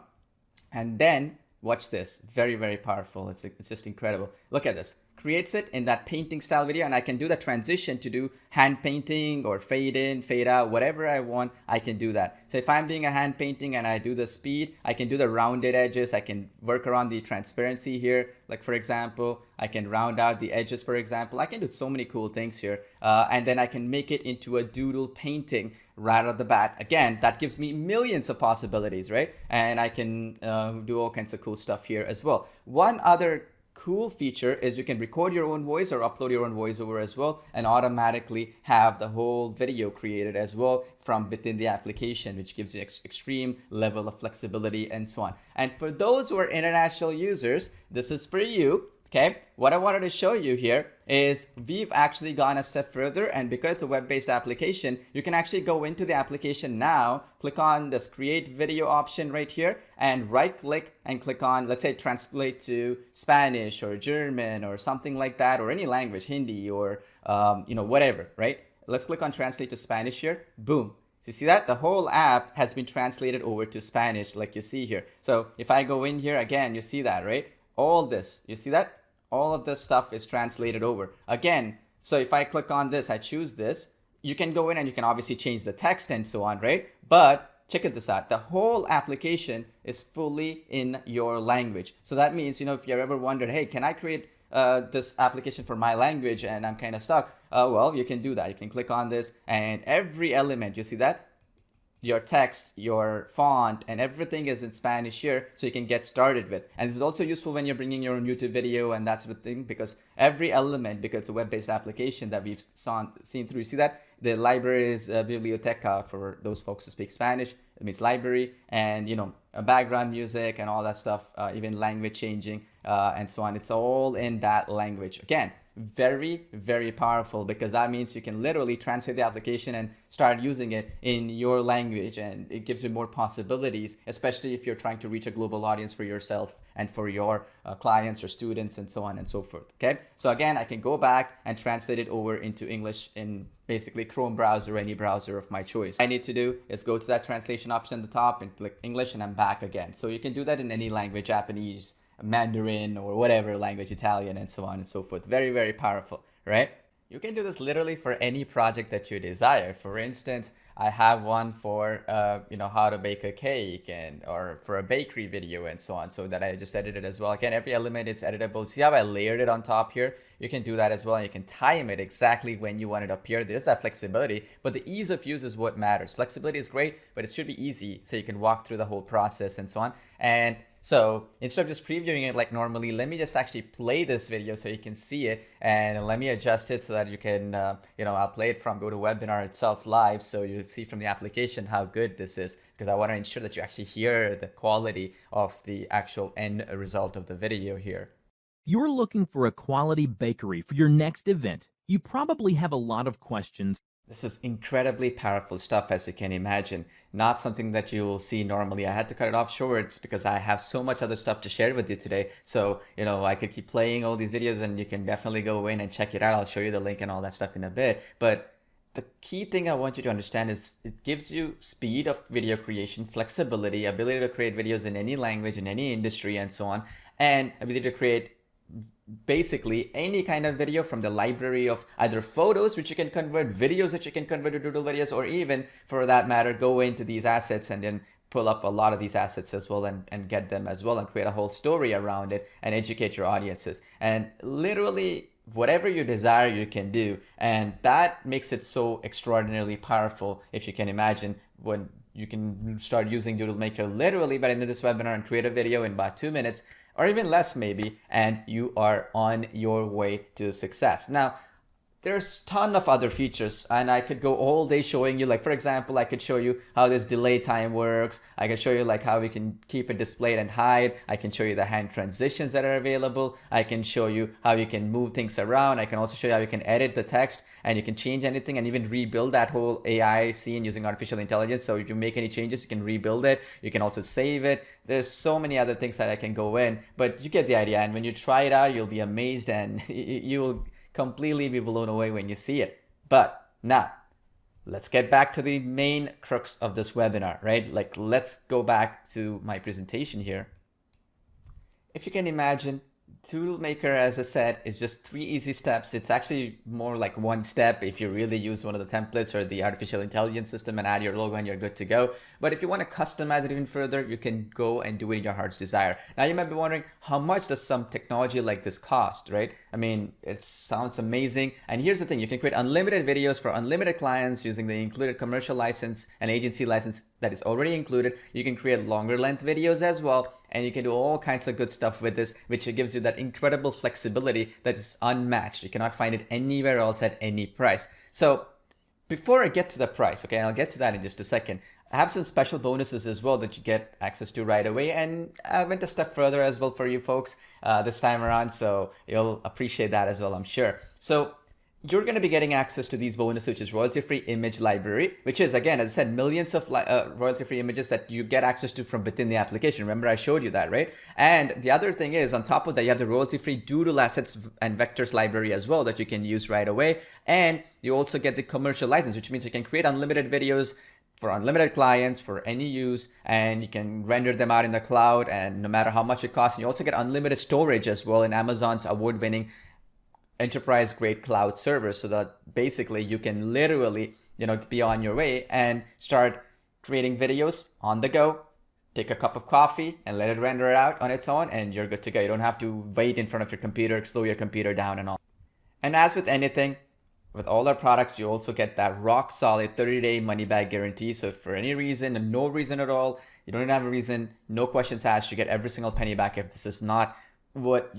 and then watch this. Very, very powerful. It's just incredible. Look at this. Creates it in that painting style video, and I can do the transition to do hand painting or fade in, fade out, whatever I want, I can do that. So if I'm doing a hand painting and I do the speed, I can do the rounded edges. I can work around the transparency here. Like for example, I can round out the edges, for example. I can do so many cool things here. And then I can make it into a doodle painting right off the bat. Again, that gives me millions of possibilities, right? And I can do all kinds of cool stuff here as well. One other cool feature is you can record your own voice or upload your own voiceover as well, and automatically have the whole video created as well from within the application, which gives you extreme level of flexibility and so on. And for those who are international users, this is for you. Okay, what I wanted to show you here is we've actually gone a step further, and because it's a web-based application, you can actually go into the application now, click on this create video option right here, and right click and click on, let's say, translate to Spanish or German or something like that, or any language, Hindi or whatever, right? Let's click on translate to Spanish here. Boom. So you see that the whole app has been translated over to Spanish, like you see here. So if I go in here again, you see that, right? All this, you see that? All of this stuff is translated over. Again, so if I click on this, I choose this, you can go in and you can obviously change the text and so on, right? But check this out. The whole application is fully in your language. So that means, if you ever wondered, hey, can I create this application for my language and I'm kind of stuck? Well, you can do that. You can click on this, and every element, you see that? Your text, your font, and everything is in Spanish here, so you can get started with. And this is also useful when you're bringing your own YouTube video and that sort of thing, because every element, because it's a web-based application that we've seen through. You see that? The library is biblioteca for those folks who speak Spanish. It means library, and background music and all that stuff, even language changing and so on. It's all in that language. Again, very, very powerful, because that means you can literally translate the application and start using it in your language, and it gives you more possibilities, especially if you're trying to reach a global audience for yourself and for your clients or students and so on and so forth. Okay, so again, I can go back and translate it over into English in basically Chrome browser or any browser of my choice. All I need to do is go to that translation option at the top and click English, and I'm back again. So you can do that in any language, Japanese, Mandarin, or whatever language, Italian, and so on and so forth. Very, very powerful, right? You can do this literally for any project that you desire. For instance, I have one for how to bake a cake, or for a bakery video and so on, so that I just edited as well. Again, every element is editable. See how I layered it on top here? You can do that as well, and you can time it exactly when you want it to appear. There's that flexibility, but the ease of use is what matters. Flexibility is great, but it should be easy so you can walk through the whole process and so on. And so instead of just previewing it like normally, let me just actually play this video so you can see it, and let me adjust it so that you can, I'll play it from GoToWebinar itself live, so you see from the application how good this is, because I want to ensure that you actually hear the quality of the actual end result of the video here. You're looking for a quality bakery for your next event. You probably have a lot of questions. This is incredibly powerful stuff, as you can imagine. Not something that you will see normally. I had to cut it off short because I have so much other stuff to share with you today. So, I could keep playing all these videos, and you can definitely go in and check it out. I'll show you the link and all that stuff in a bit. But the key thing I want you to understand is it gives you speed of video creation, flexibility, ability to create videos in any language, in any industry, and so on, and ability to create basically any kind of video from the library of either photos, which you can convert, videos that you can convert to doodle videos, or even for that matter, go into these assets and then pull up a lot of these assets as well, and get them as well, and create a whole story around it and educate your audiences. And literally whatever you desire, you can do. And that makes it so extraordinarily powerful. If you can imagine, when you can start using DoodleMaker literally by the end of this webinar and create a video in about 2 minutes, or even less maybe, and you are on your way to success. Now, there's a ton of other features, and I could go all day showing you, like for example, I could show you how this delay time works. I can show you like how we can keep it displayed and hide. I can show you the hand transitions that are available. I can show you how you can move things around. I can also show you how you can edit the text, and you can change anything and even rebuild that whole AI scene using artificial intelligence. So if you make any changes, you can rebuild it. You can also save it. There's so many other things that I can go in, but you get the idea. And when you try it out, you'll be amazed, and you will completely be blown away when you see it. But now, let's get back to the main crux of this webinar, right? Like, let's go back to my presentation here. If you can imagine, DoodleMaker, as I said, is just 3 easy steps. It's actually more like 1 step if you really use one of the templates or the artificial intelligence system and add your logo and you're good to go. But if you want to customize it even further, you can go and do it in your heart's desire. Now you might be wondering, how much does some technology like this cost, right? I mean, it sounds amazing. And here's the thing, you can create unlimited videos for unlimited clients using the included commercial license and agency license that is already included. You can create longer length videos as well. And you can do all kinds of good stuff with this, which gives you that incredible flexibility that is unmatched. You cannot find it anywhere else at any price. So before I get to the price, okay, I'll get to that in just a second. I have some special bonuses as well that you get access to right away. And I went a step further as well for you folks this time around. So you'll appreciate that as well, I'm sure. So you're going to be getting access to these bonuses, which is royalty-free image library, which is, again, as I said, millions of royalty-free images that you get access to from within the application. Remember, I showed you that, right? And the other thing is, on top of that, you have the royalty-free Doodle assets and vectors library as well that you can use right away. And you also get the commercial license, which means you can create unlimited videos for unlimited clients for any use, and you can render them out in the cloud, and no matter how much it costs. And you also get unlimited storage as well in Amazon's award-winning enterprise grade cloud servers, so that basically you can literally, be on your way and start creating videos on the go, take a cup of coffee and let it render it out on its own, and you're good to go. You don't have to wait in front of your computer, slow your computer down and all. And as with anything, with all our products, you also get that rock solid 30-day money back guarantee. So if for any reason and no reason at all, you don't have a reason, no questions asked, you get every single penny back if this is not what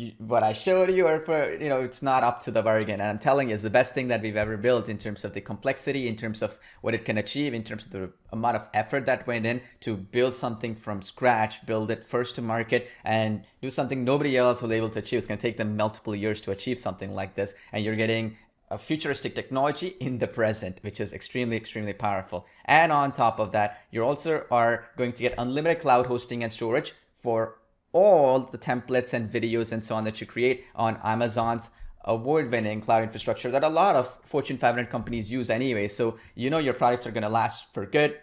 I showed you, or for it's not up to the bargain. And I'm telling you, it's the best thing that we've ever built in terms of the complexity, in terms of what it can achieve, in terms of the amount of effort that went in to build something from scratch, build it first to market, and do something nobody else was able to achieve. It's going to take them multiple years to achieve something like this, and you're getting a futuristic technology in the present, which is extremely, extremely powerful. And on top of that, you also are going to get unlimited cloud hosting and storage for all the templates and videos and so on that you create on Amazon's award-winning cloud infrastructure that a lot of Fortune 500 companies use anyway. So your products are going to last for good.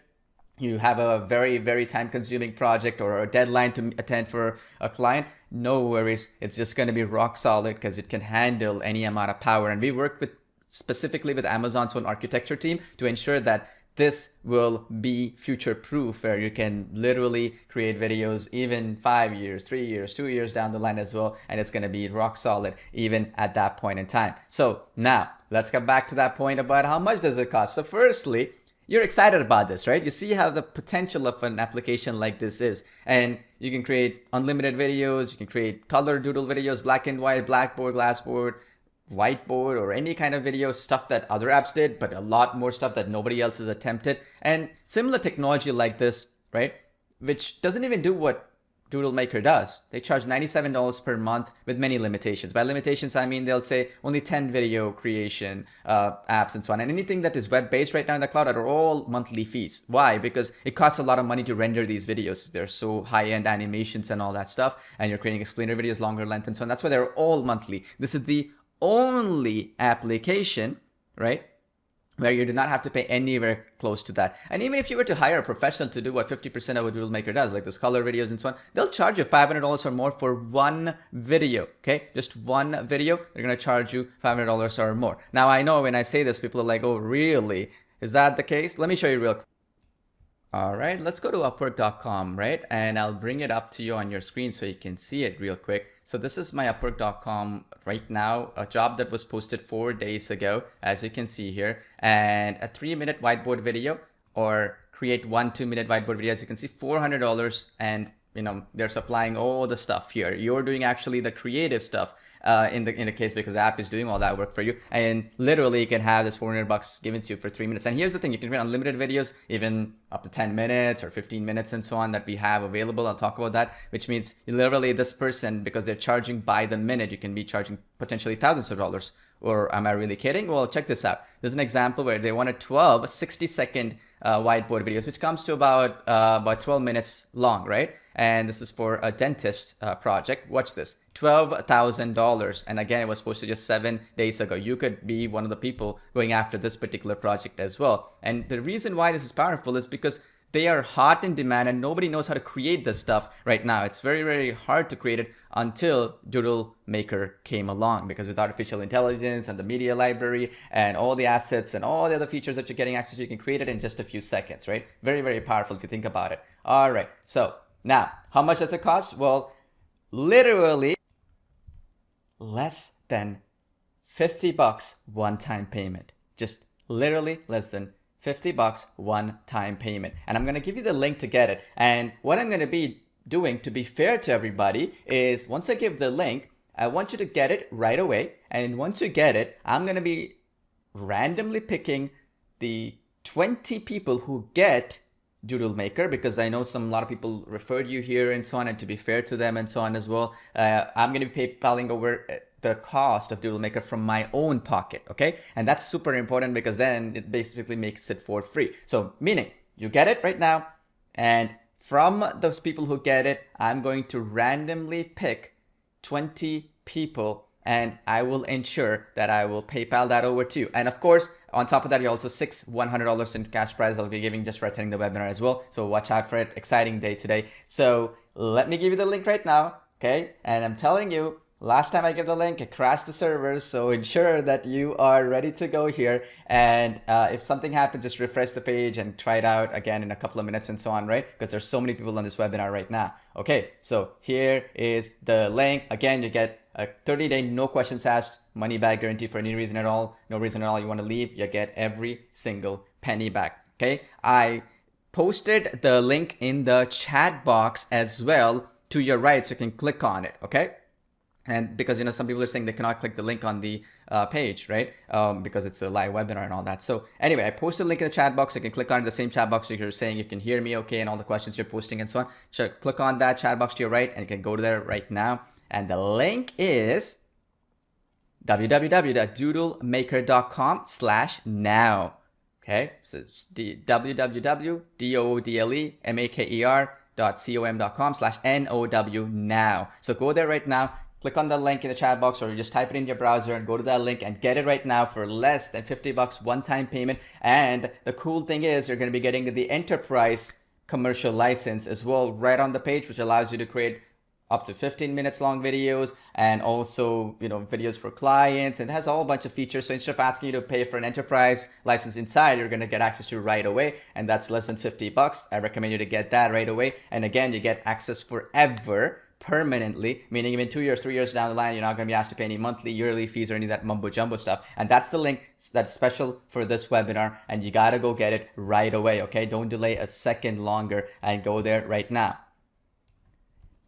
You have a very, very time-consuming project or a deadline to attend for a client, no worries. It's just going to be rock solid because it can handle any amount of power. And we worked specifically with Amazon's own architecture team to ensure that this will be future-proof, where you can literally create videos even 5 years, 3 years, 2 years down the line as well, and it's going to be rock solid even at that point in time. So now let's get back to that point about how much does it cost. So firstly, you're excited about this, right? You see how the potential of an application like this is, and you can create unlimited videos, you can create color doodle videos, black and white, blackboard, glassboard, whiteboard, or any kind of video stuff that other apps did, but a lot more stuff that nobody else has attempted. And similar technology like this, right, which doesn't even do what DoodleMaker does. They charge $97 per month with many limitations. By limitations, I mean they'll say only 10 video creation apps and so on. And anything that is web-based right now in the cloud are all monthly fees. Why? Because it costs a lot of money to render these videos. They're so high-end animations and all that stuff. And you're creating explainer videos, longer length and so on. That's why they're all monthly. This is the only application, right, where you do not have to pay anywhere close to that. And even if you were to hire a professional to do what 50% of what DoodleMaker does, like those color videos and so on, they'll charge you $500 or more for one video, okay? Just one video, they're gonna charge you $500 or more. Now, I know when I say this, people are like, oh, really? Is that the case? Let me show you real quick. All right, let's go to Upwork.com, right? And I'll bring it up to you on your screen so you can see it real quick. So this is my Upwork.com right now, a job that was posted 4 days ago, as you can see here, and a 3-minute whiteboard video, or create 1 2-minute whiteboard video, as you can see, $400 and they're supplying all the stuff here. You're doing actually the creative stuff in the case, because the app is doing all that work for you. And literally you can have this $400 given to you for 3 minutes. And here's the thing, you can create unlimited videos, even up to 10 minutes or 15 minutes and so on, that we have available. I'll talk about that, which means literally this person, because they're charging by the minute, you can be charging potentially thousands of dollars. Or am I really kidding? Well, check this out. There's an example where they wanted 12 60-second whiteboard videos, which comes to about 12 minutes long, right? And this is for a dentist project. Watch this, $12,000. And again, it was posted just 7 days ago. You could be one of the people going after this particular project as well. And the reason why this is powerful is because they are hot in demand and nobody knows how to create this stuff right now. It's very, very hard to create it until DoodleMaker came along, because with artificial intelligence and the media library and all the assets and all the other features that you're getting access to, you can create it in just a few seconds, right? Very, very powerful if you think about it. All right, so now how much does it cost? Well, literally less than $50 one-time payment. Just literally less than $50 one-time payment. And I'm going to give you the link to get it. And what I'm going to be doing, to be fair to everybody, is once I give the link, I want you to get it right away. And once you get it, I'm going to be randomly picking the 20 people who get DoodleMaker, because I know a lot of people referred you here and so on, and to be fair to them and so on as well, I'm going to be PayPaling over the cost of DoodleMaker from my own pocket, okay? And that's super important, because then it basically makes it for free. So meaning you get it right now, and from those people who get it, I'm going to randomly pick 20 people, and I will ensure that I will PayPal that over to you. And of course, on top of that, you also $100 in cash prize I'll be giving just for attending the webinar as well. So watch out for it. Exciting day today. So let me give you the link right now, okay? And I'm telling you, last time I gave the link, it crashed the servers. So ensure that you are ready to go here. And if something happens, just refresh the page and try it out again in a couple of minutes and so on, right? Because there's so many people on this webinar right now. Okay, so here is the link. Again, you get a 30-day, no questions asked, money back guarantee for any reason at all. No reason at all you want to leave, you get every single penny back. Okay, I posted the link in the chat box as well to your right, so you can click on it. Okay, and because some people are saying they cannot click the link on the page, right? Because it's a live webinar and all that. So anyway, I posted a link in the chat box. So you can click on the same chat box. So you're saying you can hear me okay, and all the questions you're posting and so on. So click on that chat box to your right, and you can go to there right now. And the link is www.doodlemaker.com/now. Okay, so it's www.doodlemaker.com/now. now. So go there right now. Click on the link in the chat box, or you just type it in your browser and go to that link and get it right now for less than $50 one-time payment. And the cool thing is you're going to be getting the enterprise commercial license as well right on the page, which allows you to create up to 15 minutes long videos, and also videos for clients. It has a whole bunch of features. So instead of asking you to pay for an enterprise license inside, you're going to get access to right away, and that's less than $50. I recommend you to get that right away. And again, you get access forever, permanently, meaning even 2 years, 3 years down the line, you're not going to be asked to pay any monthly, yearly fees or any of that mumbo jumbo stuff. And that's the link that's special for this webinar, and you got to go get it right away. Okay, don't delay a second longer, and go there right now.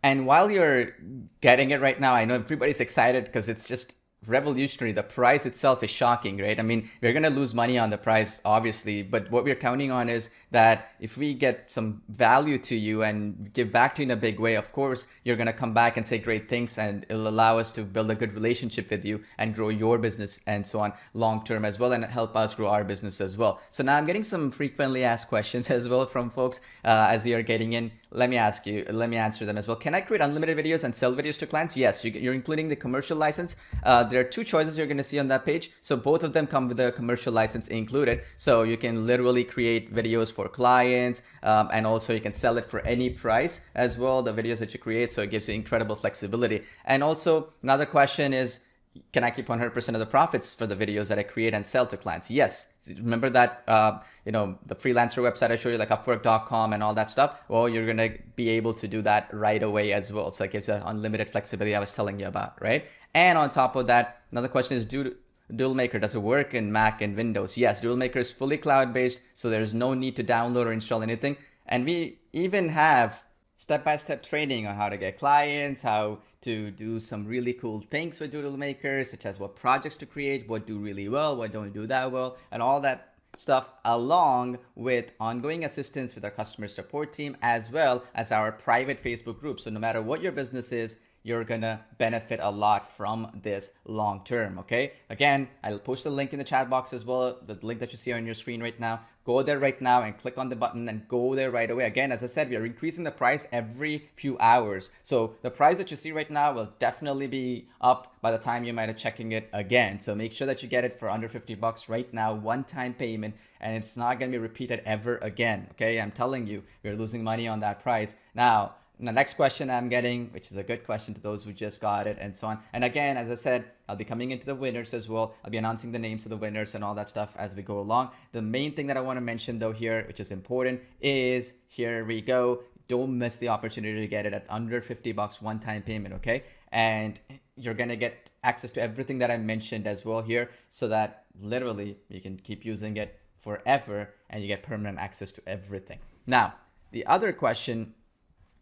And while you're getting it right now, I know everybody's excited because it's just revolutionary. The price itself is shocking, right? I mean, we're going to lose money on the price, obviously, but what we're counting on is that if we get some value to you and give back to you in a big way, of course, you're going to come back and say great things, and it'll allow us to build a good relationship with you and grow your business and so on long term as well, and help us grow our business as well. So now I'm getting some frequently asked questions as well from folks as you're getting in. Let me answer them as well. Can I create unlimited videos and sell videos to clients? Yes, you're including the commercial license. There are two choices you're going to see on that page. So both of them come with a commercial license included. So you can literally create videos for clients, and also you can sell it for any price as well, the videos that you create. So it gives you incredible flexibility. And also another question is, can I keep 100% of the profits for the videos that I create and sell to clients? Yes. Remember that, the freelancer website I showed you, like Upwork.com and all that stuff? Well, you're going to be able to do that right away as well. So it gives you unlimited flexibility I was telling you about, right? And on top of that, another question is, DoodleMaker, does it work in Mac and Windows? Yes, DoodleMaker is fully cloud-based, so there's no need to download or install anything. And we even have step-by-step training on how to get clients, how to do some really cool things with DoodleMaker, such as what projects to create, what do really well, what don't do that well, and all that stuff, along with ongoing assistance with our customer support team, as well as our private Facebook group. So no matter what your business is, you're gonna benefit a lot from this long term. Okay, again, I'll post a link in the chat box as well, the link that you see on your screen right now. Go there right now and click on the button and go there right away. Again, as I said, we are increasing the price every few hours, so the price that you see right now will definitely be up by the time you might have checking it again. So make sure that you get it for under 50 bucks right now, one-time payment, and it's not going to be repeated ever again. Okay, I'm telling you, we're losing money on that price. Now the next question I'm getting, which is a good question to those who just got it and so on. And again, as I said, I'll be coming into the winners as well. I'll be announcing the names of the winners and all that stuff as we go along. The main thing that I want to mention though here, which is important, is here we go. Don't miss the opportunity to get it at under 50 bucks one-time payment, okay? And you're going to get access to everything that I mentioned as well here, so that literally you can keep using it forever and you get permanent access to everything. Now, the other question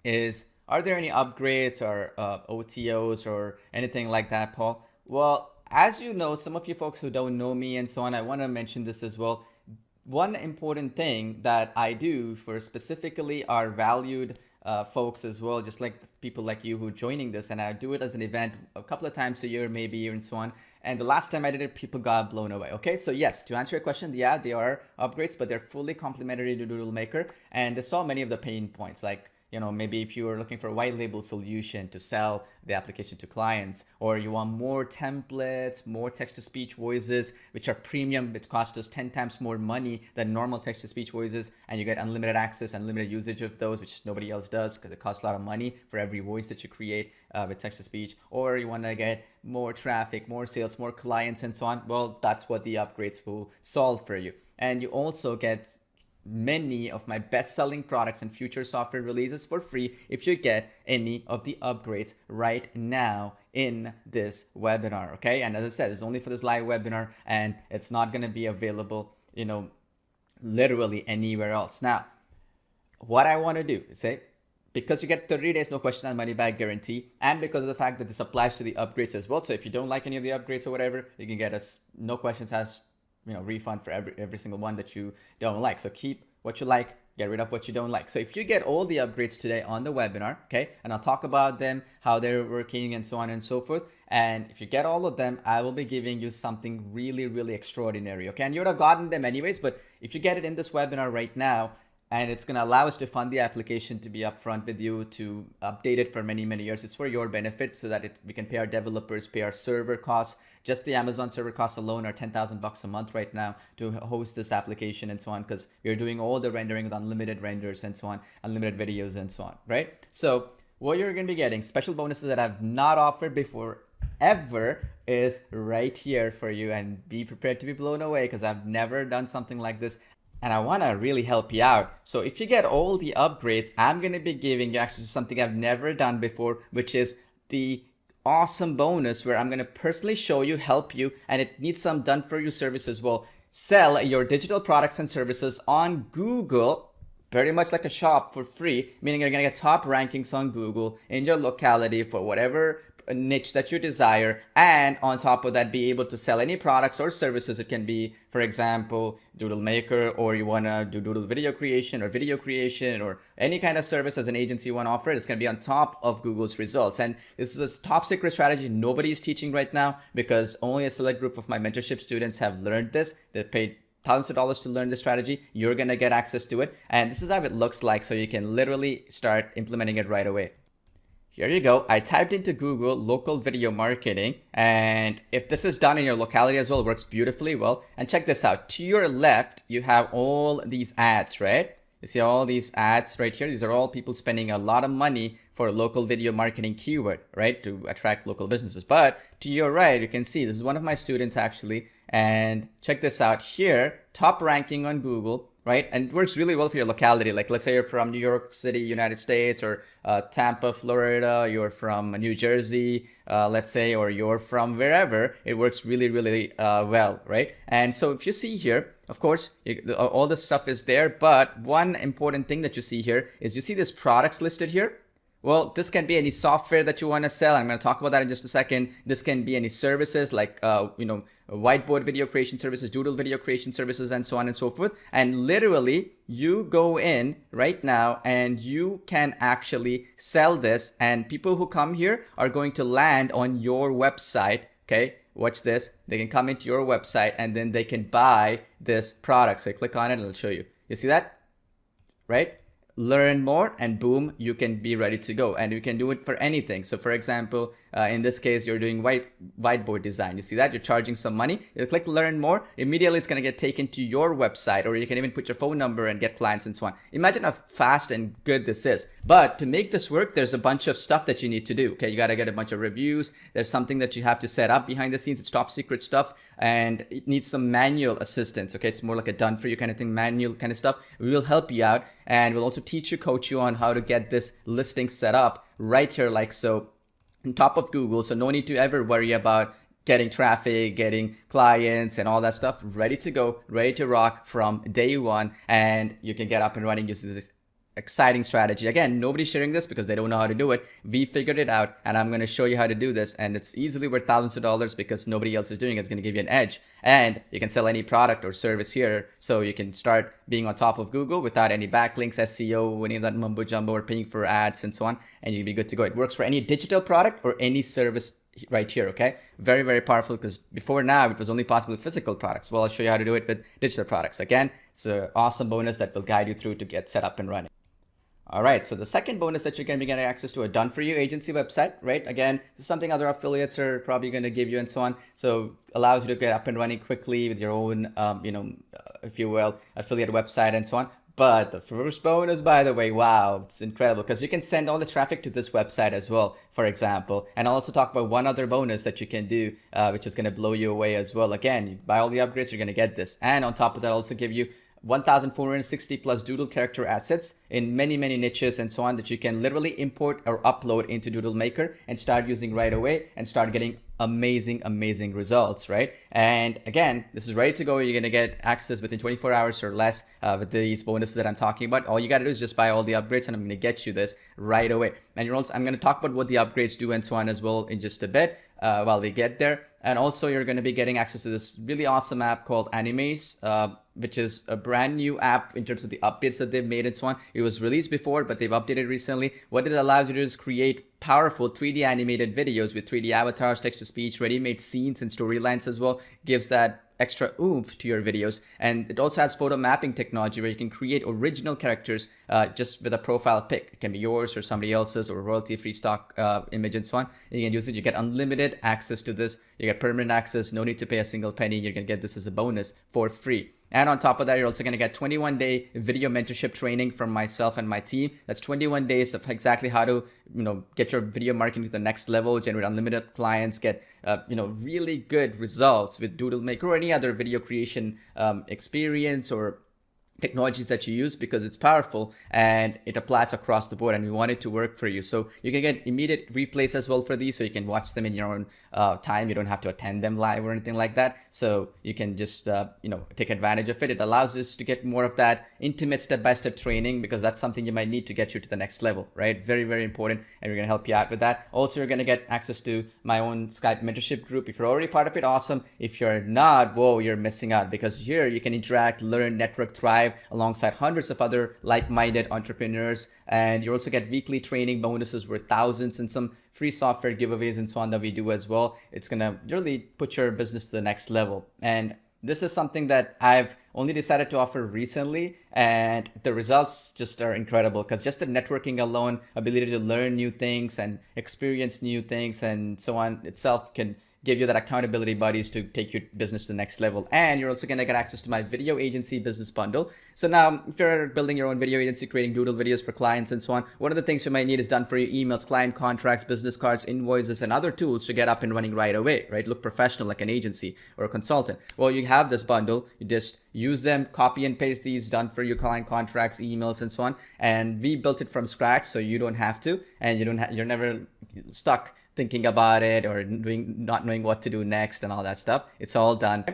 is, are there any upgrades or OTOs or anything like that, Paul? Well, as you know, some of you folks who don't know me and so on, I want to mention this as well. One important thing that I do for specifically our valued folks as well, just like people like you who are joining this, and I do it as an event a couple of times a year, maybe, and so on. And the last time I did it, people got blown away. Okay, so yes, to answer your question, yeah, they are upgrades, but they're fully complementary to DoodleMaker, and they solve many of the pain points, like, you know, maybe if you are looking for a white label solution to sell the application to clients, or you want more templates, more text-to-speech voices, which are premium, which cost us 10 times more money than normal text-to-speech voices, and you get unlimited access, unlimited usage of those, which nobody else does because it costs a lot of money for every voice that you create with text-to-speech, or you want to get more traffic, more sales, more clients, and so on. Well, that's what the upgrades will solve for you. And you also get many of my best-selling products and future software releases for free if you get any of the upgrades right now in this webinar. Okay, and as I said, it's only for this live webinar, and it's not going to be available, you know, literally anywhere else. Now, what I want to do is say, because you get 30 days no questions and money back guarantee, and because of the fact that this applies to the upgrades as well, so if you don't like any of the upgrades or whatever, you can get us no questions asked, you know, refund for every single one that you don't like. So keep what you like, get rid of what you don't like. So if you get all the upgrades today on the webinar, okay, and I'll talk about them, how they're working and so on and so forth, and if you get all of them, I will be giving you something really, really extraordinary, okay? And you would have gotten them anyways, but if you get it in this webinar right now, and it's going to allow us to fund the application, to be upfront with you, to update it for many, many years. It's for your benefit, so that we can pay our developers, pay our server costs. Just the Amazon server costs alone are 10,000 bucks a month right now to host this application and so on, because we're doing all the rendering with unlimited renders and so on, unlimited videos and so on, right? So what you're going to be getting, special bonuses that I've not offered before ever, is right here for you, and be prepared to be blown away, because I've never done something like this. And I want to really help you out. So if you get all the upgrades, I'm going to be giving you actually something I've never done before, which is the awesome bonus where I'm going to personally show you, help you, and it needs some done for you service as well. Sell your digital products and services on Google, very much like a shop, for free, meaning you're going to get top rankings on Google in your locality for whatever niche that you desire, and on top of that, be able to sell any products or services. It can be, for example, DoodleMaker, or you want to do Doodle video creation or any kind of service as an agency you want to offer. It's going to be on top of Google's results. And this is a top secret strategy nobody is teaching right now, because only a select group of my mentorship students have learned this. They paid thousands of dollars to learn this strategy. You're going to get access to it, and this is how it looks like, so you can literally start implementing it right away. Here you go. I typed into Google local video marketing, and if this is done in your locality as well, it works beautifully well. And check this out. To your left, you have all these ads, right? You see all these ads right here. These are all people spending a lot of money for local video marketing keyword, right? To attract local businesses. But to your right, you can see this is one of my students actually. And check this out here. Top ranking on Google. right? And it works really well for your locality. Like let's say you're from New York City, United States, or Tampa, Florida, you're from New Jersey, let's say, or you're from wherever. It works really, really well, right? And so if you see here, of course, all the stuff is there, but one important thing that you see here is you see this products listed here. Well, this can be any software that you want to sell. I'm going to talk about that in just a second. This can be any services like, whiteboard video creation services, Doodle video creation services, and so on and so forth. And literally, you go in right now and you can actually sell this. And people who come here are going to land on your website. Okay, watch this. They can come into your website and then they can buy this product. So I click on it and it'll show you. You see that? Right? Learn more and boom, you can be ready to go. And you can do it for anything. So for example, in this case, you're doing whiteboard design. You see that? You're charging some money. You click learn more. Immediately, it's going to get taken to your website, or you can even put your phone number and get clients and so on. Imagine how fast and good this is. But to make this work, there's a bunch of stuff that you need to do. Okay, you got to get a bunch of reviews. There's something that you have to set up behind the scenes. It's top secret stuff, and it needs some manual assistance. Okay, it's more like a done for you kind of thing, manual kind of stuff. We will help you out, and we'll also teach you, coach you on how to get this listing set up right here, like so, on top of Google. So no need to ever worry about getting traffic, getting clients and all that stuff. Ready to go, ready to rock from day one, and you can get up and running using this exciting strategy. Again, nobody's sharing this because they don't know how to do it. We figured it out, and I'm going to show you how to do this, and it's easily worth thousands of dollars because nobody else is doing it. It's going to give you an edge, and you can sell any product or service here, so you can start being on top of Google without any backlinks, SEO, any of that mumbo jumbo, or paying for ads and so on, and you'll be good to go. It works for any digital product or any service right here. Okay, very, very powerful, because before now it was only possible with physical products. Well, I'll show you how to do it with digital products. Again, it's an awesome bonus that will guide you through to get set up and running. All right, so the second bonus that you're going to be getting access to a done for you agency website, right? Again, this is something other affiliates are probably going to give you and so on. So it allows you to get up and running quickly with your own, if you will, affiliate website and so on. But the first bonus, by the way, wow, it's incredible, because you can send all the traffic to this website as well, for example. And I'll also talk about one other bonus that you can do, which is going to blow you away as well. Again, you buy all the upgrades, you're going to get this. And on top of that, I'll also give you 1,460 plus Doodle character assets in many, many niches and so on that you can literally import or upload into DoodleMaker and start using right away and start getting amazing, amazing results, right? And again, this is ready to go. You're going to get access within 24 hours or less with these bonuses that I'm talking about. All you got to do is just buy all the upgrades, and I'm going to get you this right away. And I'm going to talk about what the upgrades do and so on as well in just a bit while we get there. And also, you're going to be getting access to this really awesome app called Animaze, which is a brand new app in terms of the updates that they've made and so on. It was released before, but they've updated recently. What it allows you to do is create powerful 3D animated videos with 3D avatars, text-to-speech, ready-made scenes and storylines as well. Gives that extra oomph to your videos. And it also has photo mapping technology where you can create original characters just with a profile pic. It can be yours or somebody else's, or royalty-free stock image and so on. And you can use it. You get unlimited access to this. You get permanent access. No need to pay a single penny. You're going to get this as a bonus for free. And on top of that, you're also going to get 21-day video mentorship training from myself and my team. That's 21 days of exactly how to, get your video marketing to the next level, generate unlimited clients, get, really good results with DoodleMaker or any other video creation experience or technologies that you use, because it's powerful and it applies across the board, and we want it to work for you. So you can get immediate replays as well for these, so you can watch them in your own time. You don't have to attend them live or anything like that. So you can just take advantage of it. It allows us to get more of that intimate step-by-step training, because that's something you might need to get you to the next level, right? Very, very important, and we're going to help you out with that. Also, you're going to get access to my own Skype mentorship group. If you're already part of it, awesome. If you're not, whoa, you're missing out, because here you can interact, learn, network, thrive alongside hundreds of other like-minded entrepreneurs. And you also get weekly training bonuses worth thousands and some free software giveaways and so on that we do as well. It's going to really put your business to the next level. And this is something that I've only decided to offer recently, and the results just are incredible, because just the networking alone, ability to learn new things and experience new things and so on itself can give you that accountability buddies to take your business to the next level. And you're also going to get access to my video agency business bundle. So now if you're building your own video agency, creating Doodle videos for clients and so on, one of the things you might need is done for you emails, client contracts, business cards, invoices, and other tools to get up and running right away, right? Look professional like an agency or a consultant. Well, you have this bundle, you just use them, copy and paste these, done for your client contracts, emails, and so on. And we built it from scratch so you don't have to, and you're never stuck thinking about it or not knowing what to do next and all that stuff. It's all done.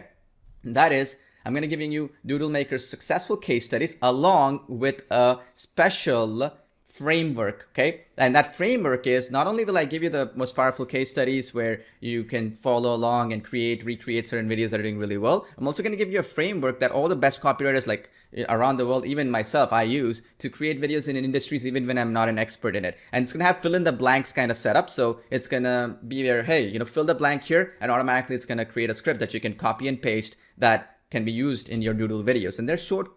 And that is, I'm going to giving you DoodleMaker's successful case studies along with a special framework, okay? And that framework is, not only will I give you the most powerful case studies where you can follow along and recreate certain videos that are doing really well, I'm also going to give you a framework that all the best copywriters like around the world, even myself, I use to create videos in industries even when I'm not an expert in it. And it's going to have fill in the blanks kind of setup. So it's going to be there, hey, fill the blank here, and automatically it's going to create a script that you can copy and paste that can be used in your Doodle videos. And they're short,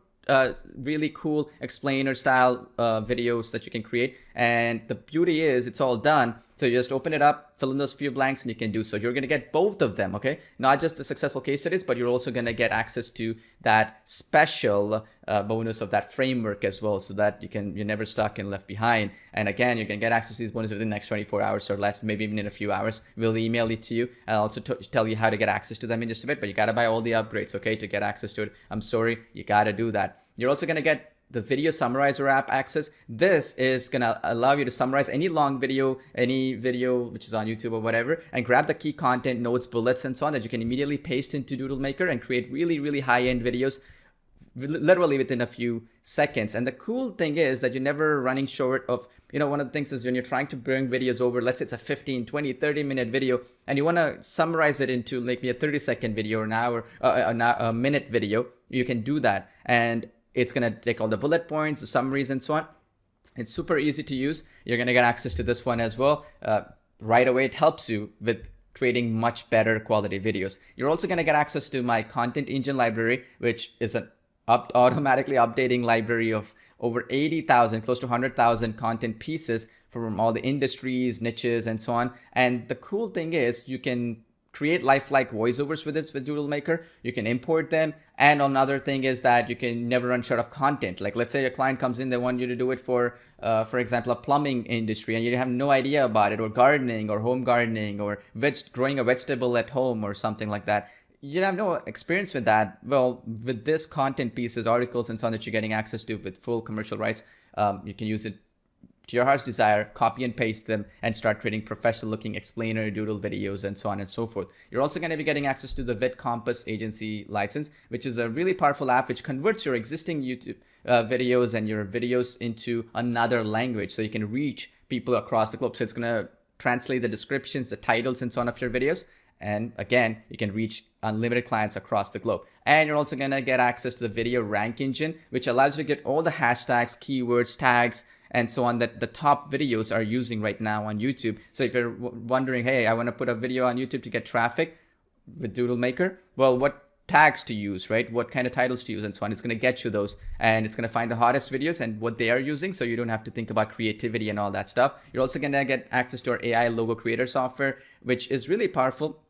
really cool explainer style videos that you can create. And the beauty is it's all done. So you just open it up, fill in those few blanks, and you can do so. You're going to get both of them, okay? Not just the successful case studies, but you're also going to get access to that special bonus of that framework as well, so that you're never stuck and left behind. And again, you can get access to these bonuses within the next 24 hours or less, maybe even in a few hours. We'll email it to you. I'll also tell you how to get access to them in just a bit, but you got to buy all the upgrades, okay, to get access to it. I'm sorry, you got to do that. You're also going to get the video summarizer app access. This is going to allow you to summarize any long video, any video which is on YouTube or whatever, and grab the key content, notes, bullets, and so on that you can immediately paste into DoodleMaker and create really, really high-end videos literally within a few seconds. And the cool thing is that you're never running short of, one of the things is when you're trying to bring videos over, let's say it's a 15, 20, 30-minute video, and you want to summarize it into maybe a 30-second video or an hour, a minute video, you can do that. And it's going to take all the bullet points, the summaries, and so on. It's super easy to use. You're going to get access to this one as well. Right away, it helps you with creating much better quality videos. You're also going to get access to my content engine library, which is an automatically updating library of over 80,000, close to 100,000 content pieces from all the industries, niches, and so on. And the cool thing is you can create lifelike voiceovers with DoodleMaker. You can import them. And another thing is that you can never run short of content. Like let's say a client comes in, they want you to do it for example, a plumbing industry, and you have no idea about it, or gardening or home gardening, or growing a vegetable at home or something like that. You have no experience with that. Well, with this content pieces, articles, and so on that you're getting access to with full commercial rights, you can use it to your heart's desire, copy and paste them, and start creating professional looking explainer Doodle videos and so on and so forth. You're also going to be getting access to the VidCompass agency license, which is a really powerful app which converts your existing YouTube videos and your videos into another language so you can reach people across the globe. So it's going to translate the descriptions, the titles, and so on of your videos. And again, you can reach unlimited clients across the globe. And you're also going to get access to the video rank engine, which allows you to get all the hashtags, keywords, tags, and so on that the top videos are using right now on YouTube. So if you're wondering, hey, I want to put a video on YouTube to get traffic with DoodleMaker, well, what tags to use, right? What kind of titles to use and so on. It's going to get you those, and it's going to find the hottest videos and what they are using, so you don't have to think about creativity and all that stuff. You're also going to get access to our AI logo creator software, which is really powerful,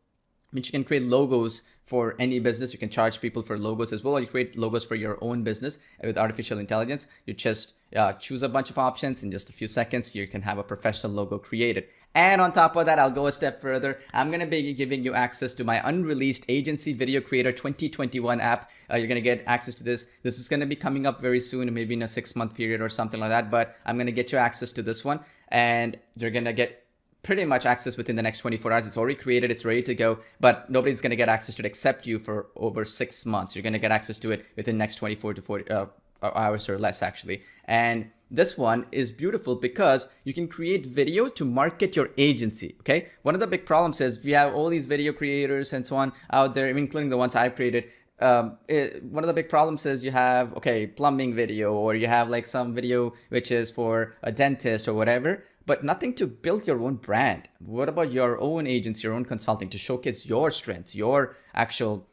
which you can create logos for any business. You can charge people for logos as well, or you create logos for your own business with artificial intelligence. You just choose a bunch of options. In just a few seconds, you can have a professional logo created. And on top of that, I'll go a step further. I'm going to be giving you access to my unreleased Agency Video Creator 2021 app. You're going to get access to this. This is going to be coming up very soon, maybe in a 6-month period or something like that. But I'm going to get you access to this one, and you're going to get pretty much access within the next 24 hours. It's already created, it's ready to go, but nobody's going to get access to it except you for over 6 months. You're going to get access to it within the next 24 to 40 hours or less, actually. And this one is beautiful because you can create video to market your agency, okay? One of the big problems is we have all these video creators and so on out there, including the ones I created. One of the big problems is you have, okay, plumbing video, or you have like some video which is for a dentist or whatever, but nothing to build your own brand. What about your own agency, your own consulting, to showcase your strengths, your actual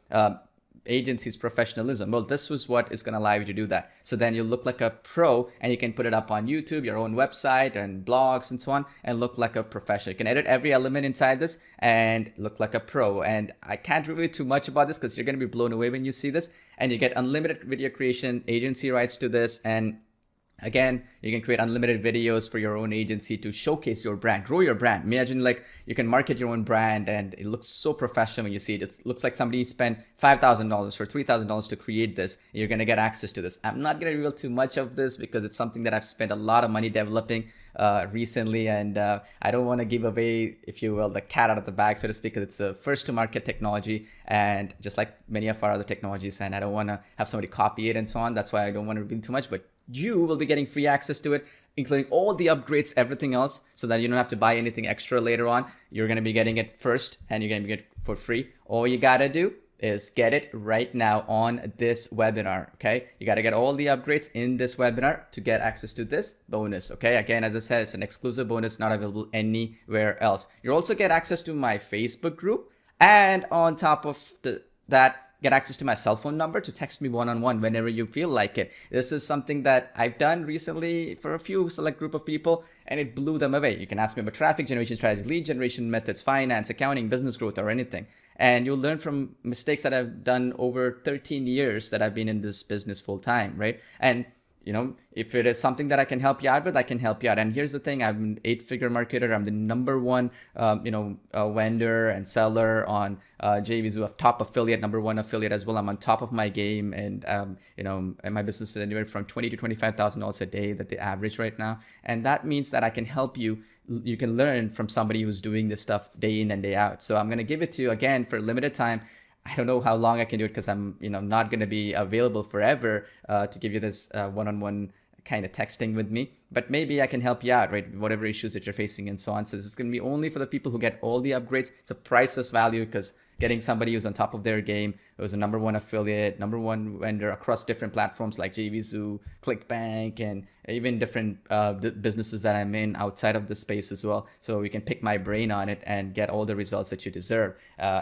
agency's professionalism. Well, this was what is going to allow you to do that. So then you look like a pro and you can put it up on YouTube, your own website and blogs and so on, and look like a professional. You can edit every element inside this and look like a pro. And I can't reveal too much about this because you're going to be blown away when you see this. And you get unlimited video creation agency rights to this. And again, you can create unlimited videos for your own agency to showcase your brand, grow your brand. Imagine like you can market your own brand and it looks so professional when you see it. It looks like somebody spent $5,000 or $3,000 to create this. You're going to get access to this. I'm not going to reveal too much of this because it's something that I've spent a lot of money developing recently, and I don't want to give away, if you will, the cat out of the bag, so to speak, because it's a first to market technology, and just like many of our other technologies, and I don't want to have somebody copy it and so on. That's why I don't want to reveal too much, but you will be getting free access to it, including all the upgrades, everything else, so that you don't have to buy anything extra later on. You're going to be getting it first and you're going to get it for free. All you got to do is get it right now on this webinar. Okay, you got to get all the upgrades in this webinar to get access to this bonus. Okay, again, as I said, it's an exclusive bonus, not available anywhere else. You also get access to my Facebook group, and on top of that, get access to my cell phone number to text me one-on-one whenever you feel like it. This is something that I've done recently for a few select group of people, and it blew them away. You can ask me about traffic generation strategies, lead generation methods, finance, accounting, business growth, or anything. And you'll learn from mistakes that I've done over 13 years that I've been in this business full time, right? And you know, if it is something that I can help you out with, I can help you out. And here's the thing, I'm an 8-figure marketer. I'm the number one, vendor and seller on JVZoo, of top affiliate, number one affiliate as well. I'm on top of my game, and and my business is anywhere from $20,000 to $25,000 a day that they average right now. And that means that I can help you. You can learn from somebody who's doing this stuff day in and day out. So I'm going to give it to you again for a limited time. I don't know how long I can do it because I'm, not going to be available forever to give you this one-on-one kind of texting with me, but maybe I can help you out, right? Whatever issues that you're facing and so on. So this is going to be only for the people who get all the upgrades. It's a priceless value because getting somebody who's on top of their game, who's a number one affiliate, number one vendor across different platforms like JVZoo, ClickBank, and even different businesses that I'm in outside of the space as well. So we can pick my brain on it and get all the results that you deserve.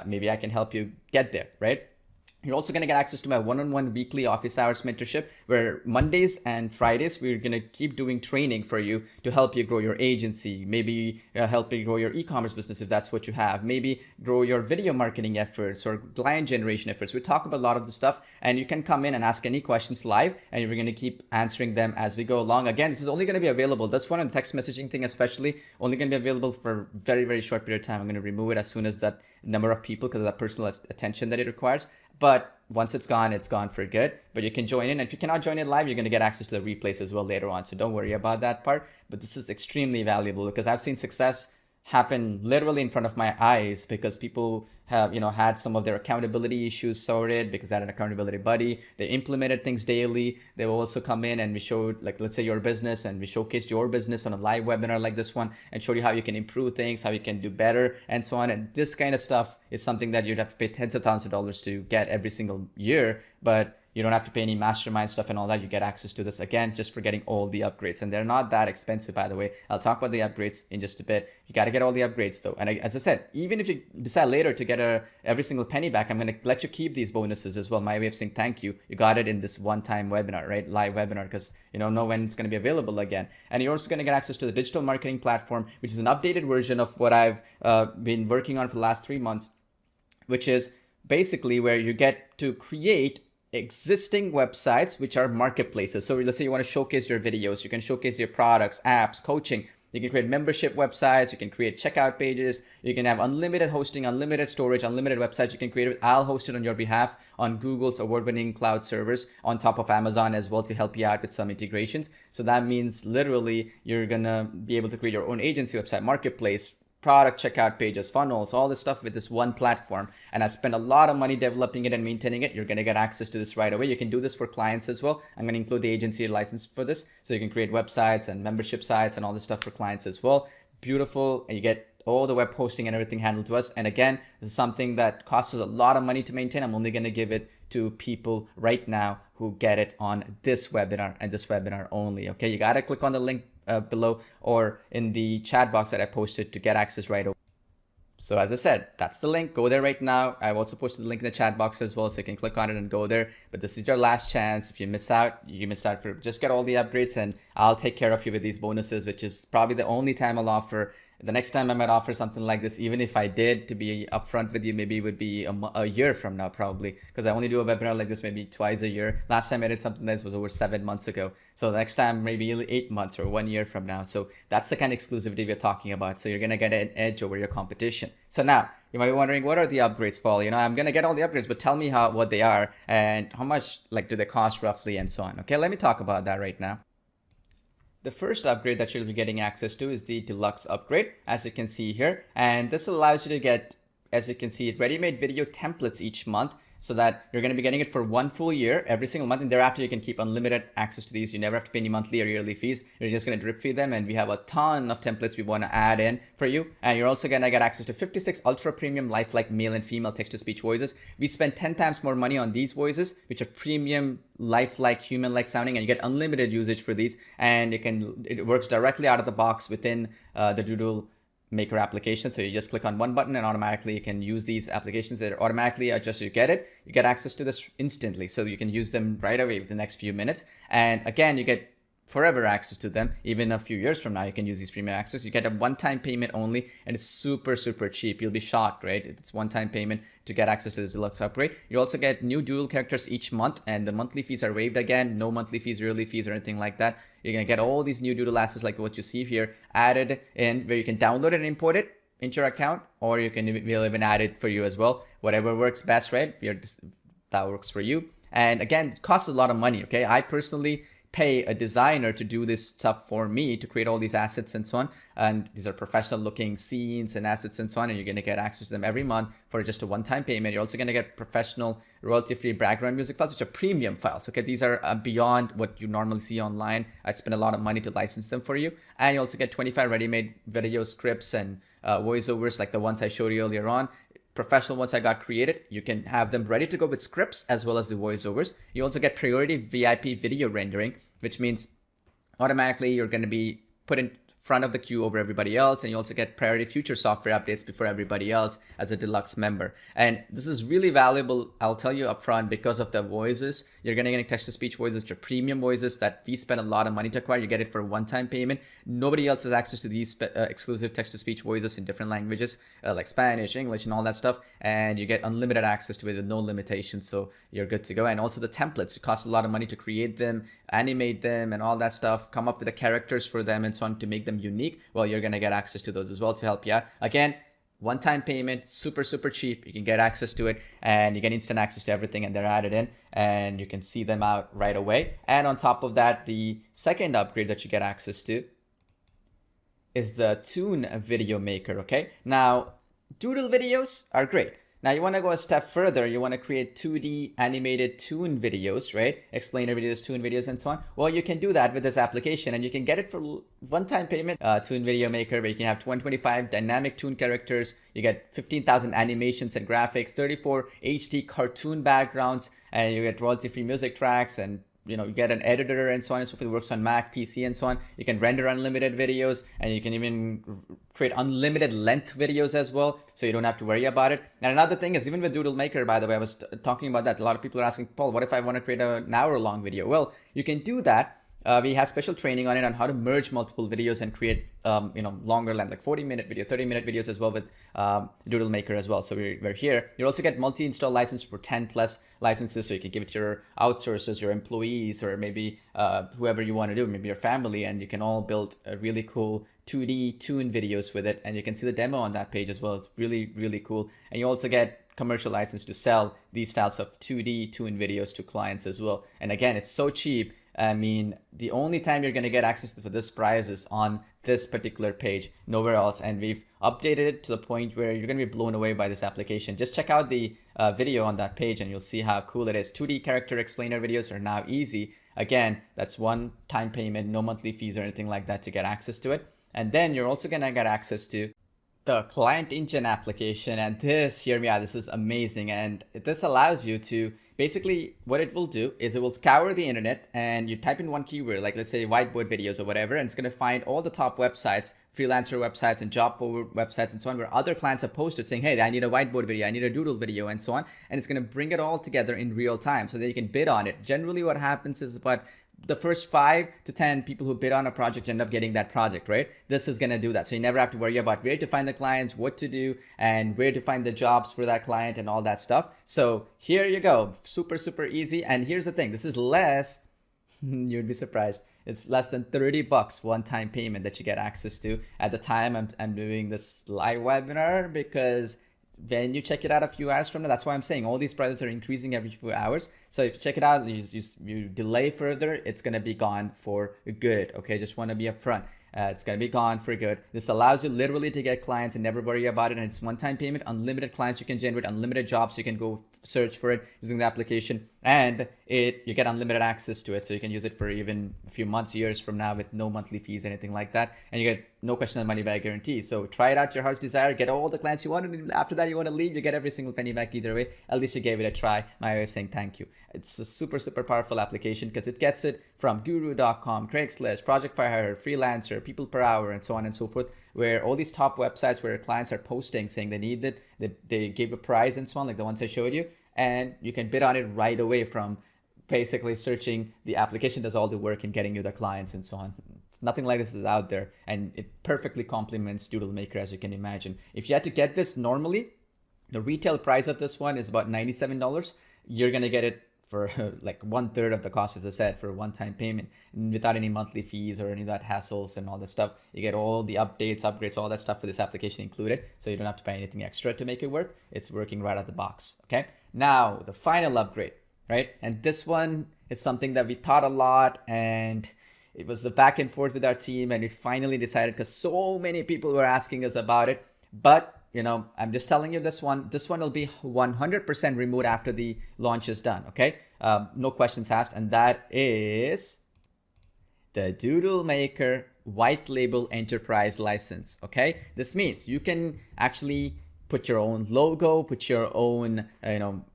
Maybe I can help you get there, right? You're also going to get access to my one-on-one weekly office hours mentorship, where Mondays and Fridays, we're going to keep doing training for you to help you grow your agency, maybe help you grow your e-commerce business if that's what you have, maybe grow your video marketing efforts or client generation efforts. We talk about a lot of the stuff, and you can come in and ask any questions live, and we're going to keep answering them as we go along. Again, this is only going to be available. This one and text messaging thing especially, only going to be available for a very, very short period of time. I'm going to remove it as soon as that number of people, because of the personal attention that it requires. But once it's gone for good. But you can join in. And if you cannot join in live, you're going to get access to the replays as well later on. So don't worry about that part. But this is extremely valuable because I've seen success happen literally in front of my eyes, because people have, had some of their accountability issues sorted because they had an accountability buddy. They implemented things daily. They will also come in and we showed, like, let's say your business, and we showcased your business on a live webinar like this one and showed you how you can improve things, how you can do better, and so on. And this kind of stuff is something that you'd have to pay tens of thousands of dollars to get every single year, but you don't have to pay any mastermind stuff and all that. You get access to this, again, just for getting all the upgrades. And they're not that expensive, by the way. I'll talk about the upgrades in just a bit. You got to get all the upgrades though. And as I said, even if you decide later to get every single penny back, I'm going to let you keep these bonuses as well. My way of saying thank you. You got it in this one-time webinar, right? Live webinar, because you don't know when it's going to be available again. And you're also going to get access to the digital marketing platform, which is an updated version of what I've been working on for the last 3 months, which is basically where you get to create existing websites, which are marketplaces. So let's say you want to showcase your videos, you can showcase your products, apps, coaching. You can create membership websites, you can create checkout pages, you can have unlimited hosting, unlimited storage, unlimited websites. You can create it. I'll host it on your behalf on Google's award-winning cloud servers, on top of Amazon as well, to help you out with some integrations. So that means literally you're gonna be able to create your own agency website, marketplace, product checkout pages, funnels, all this stuff with this one platform. And I spent a lot of money developing it and maintaining it. You're going to get access to this right away. You can do this for clients as well. I'm going to include the agency license for this, so you can create websites and membership sites and all this stuff for clients as well. Beautiful. And you get all the web hosting and everything handled to us. And again, this is something that costs us a lot of money to maintain. I'm only going to give it to people right now who get it on this webinar and this webinar only. Okay, you got to click on the link below or in the chat box that I posted to get access right away. So as I said, that's the link. Go there right now. I've also posted the link in the chat box as well, so you can click on it and go there. But this is your last chance. If you miss out, you miss out. For just get all the upgrades, and I'll take care of you with these bonuses, which is probably the only time I'll offer. The next time I might offer something like this, even if I did, to be upfront with you, maybe it would be a year from now, probably, because I only do a webinar like this maybe twice a year. Last time I did something like this was over 7 months ago. So the next time, maybe 8 months or 1 year from now. So that's the kind of exclusivity we're talking about. So you're going to get an edge over your competition. So now you might be wondering, what are the upgrades, Paul? I'm going to get all the upgrades, but tell me what they are and how much do they cost roughly and so on. Okay, let me talk about that right now. The first upgrade that you'll be getting access to is the deluxe upgrade, as you can see here. And this allows you to get, as you can see, ready-made video templates each month, so that you're going to be getting it for 1 full year every single month. And thereafter, you can keep unlimited access to these. You never have to pay any monthly or yearly fees. You're just going to drip feed them. And we have a ton of templates we want to add in for you. And you're also going to get access to 56 ultra premium lifelike male and female text-to-speech voices. We spend 10 times more money on these voices, which are premium, lifelike, human-like sounding, and you get unlimited usage for these. And it works directly out of the box within the DoodleMaker application. So you just click on one button and automatically you can use these applications that are automatically adjust. You get access to this instantly, so you can use them right away within the next few minutes. And again, you get forever access to them. Even a few years from now, you can use these premium access. You get a one-time payment only, and it's super cheap. You'll be shocked, right? It's one-time payment to get access to this deluxe upgrade. You also get new Doodle characters each month, and the monthly fees are waived again. No monthly fees, yearly fees, or anything like that. You're gonna get all these new Doodle assets like what you see here added in, where you can download it and import it into your account, or we'll even add it for you as well. Whatever works best, right? That works for you. And again, it costs a lot of money, okay? I personally pay a designer to do this stuff for me, to create all these assets and so on. And these are professional looking scenes and assets and so on. And you're going to get access to them every month for just a one-time payment. You're also going to get professional royalty-free background music files, which are premium files. Okay, these are beyond what you normally see online. I spend a lot of money to license them for you. And you also get 25 ready-made video scripts and voiceovers like the ones I showed you earlier on. Professional ones I got created. You can have them ready to go with scripts as well as the voiceovers. You also get priority VIP video rendering, which means automatically you're going to be put in front of the queue over everybody else, and you also get priority future software updates before everybody else as a deluxe member. And this is really valuable, I'll tell you upfront, because of the voices. You're going to get text-to-speech voices, which are premium voices that we spend a lot of money to acquire. You get it for a one-time payment. Nobody else has access to these exclusive text-to-speech voices in different languages, like Spanish, English, and all that stuff. And you get unlimited access to it with no limitations, so you're good to go. And also the templates, it costs a lot of money to create them, animate them, and all that stuff, come up with the characters for them and so on to make them unique. Well, you're going to get access to those as well to help you out. Again, one-time payment, super cheap. You can get access to it, and you get instant access to everything, and they're added in, and you can see them out right away. And on top of that, the second upgrade that you get access to is the Toon video maker. Okay, now Doodle videos are great. Now you want to go a step further. You want to create 2D animated Toon videos, right? Explainer videos, Toon videos, and so on. Well, you can do that with this application, and you can get it for one-time payment. Toon Video Maker, where you can have 125 dynamic Toon characters. You get 15,000 animations and graphics, 34 HD cartoon backgrounds, and you get royalty-free music tracks, and you get an editor and so on and so forth. It works on Mac, PC, and so on. You can render unlimited videos, and you can even create unlimited length videos as well, so you don't have to worry about it. And another thing is, even with DoodleMaker, by the way, I was talking about that. A lot of people are asking, Paul, what if I want to create an hour-long video? Well, you can do that. We have special training on it on how to merge multiple videos and create longer length, like 40-minute video, 30-minute videos as well with DoodleMaker as well. So we're here. You also get multi-install license for 10 plus licenses, so you can give it to your outsourcers, your employees, or maybe whoever you want to do, maybe your family, and you can all build a really cool 2D Toon videos with it. And you can see the demo on that page as well. It's really cool. And you also get commercial license to sell these styles of 2D Toon videos to clients as well. And again, it's so cheap. I mean, the only time you're going to get access to this price is on this particular page, nowhere else. And we've updated it to the point where you're going to be blown away by this application. Just check out the video on that page and you'll see how cool it is. 2D character explainer videos are now easy. Again, that's one-time payment, no monthly fees or anything like that to get access to it. And then you're also going to get access to the client engine application, and this, hear me out, this is amazing. And this allows you to basically, what it will do is it will scour the internet, and you type in one keyword, like let's say whiteboard videos or whatever, and it's going to find all the top websites, freelancer websites and job board websites and so on, where other clients have posted saying, hey, I need a whiteboard video, I need a doodle video, and so on. And it's going to bring it all together in real time so that you can bid on it. Generally what happens is about the first 5 to 10 people who bid on a project end up getting that project, right? This is going to do that. So you never have to worry about where to find the clients, what to do, and where to find the jobs for that client and all that stuff. So here you go. Super, super easy. And here's the thing. This is less, you'd be surprised. It's less than $30 one-time payment that you get access to. At the time I'm doing this live webinar, because when you check it out a few hours from now, that's why I'm saying all these prices are increasing every few hours. So if you check it out, you delay further, it's going to be gone for good. Okay, just want to be upfront. It's going to be gone for good. This allows you literally to get clients and never worry about it. And it's one-time payment, unlimited clients you can generate, unlimited jobs. You can go search for it using the application, and you get unlimited access to it. So you can use it for even a few months, years from now with no monthly fees, anything like that. And you get no question of money back guarantee. So try it out to your heart's desire, get all the clients you want. And after that, you want to leave, you get every single penny back either way. At least you gave it a try. My way of saying thank you. It's a super, super powerful application because it gets it from Guru.com, Craigslist, Project Fire, Freelancer, People Per Hour, and so on and so forth, where all these top websites where clients are posting saying they need it, they give a price and so on, like the ones I showed you, and you can bid on it right away from basically searching. The application does all the work in getting you the clients and so on. Nothing like this is out there, and it perfectly complements DoodleMaker, as you can imagine. If you had to get this normally, the retail price of this one is about $97. You're going to get it for like 1/3 of the cost, as I said, for a one-time payment, without any monthly fees or any of that hassles and all that stuff. You get all the updates, upgrades, all that stuff for this application included. So you don't have to pay anything extra to make it work. It's working right out of the box. Okay. Now the final upgrade, right? And this one is something that we thought a lot, and it was the back and forth with our team, and we finally decided because so many people were asking us about it. But you know, I'm just telling you this one will be 100% removed after the launch is done. Okay. No questions asked. And that is the DoodleMaker white label enterprise license. Okay. This means you can actually put your own logo, put your own,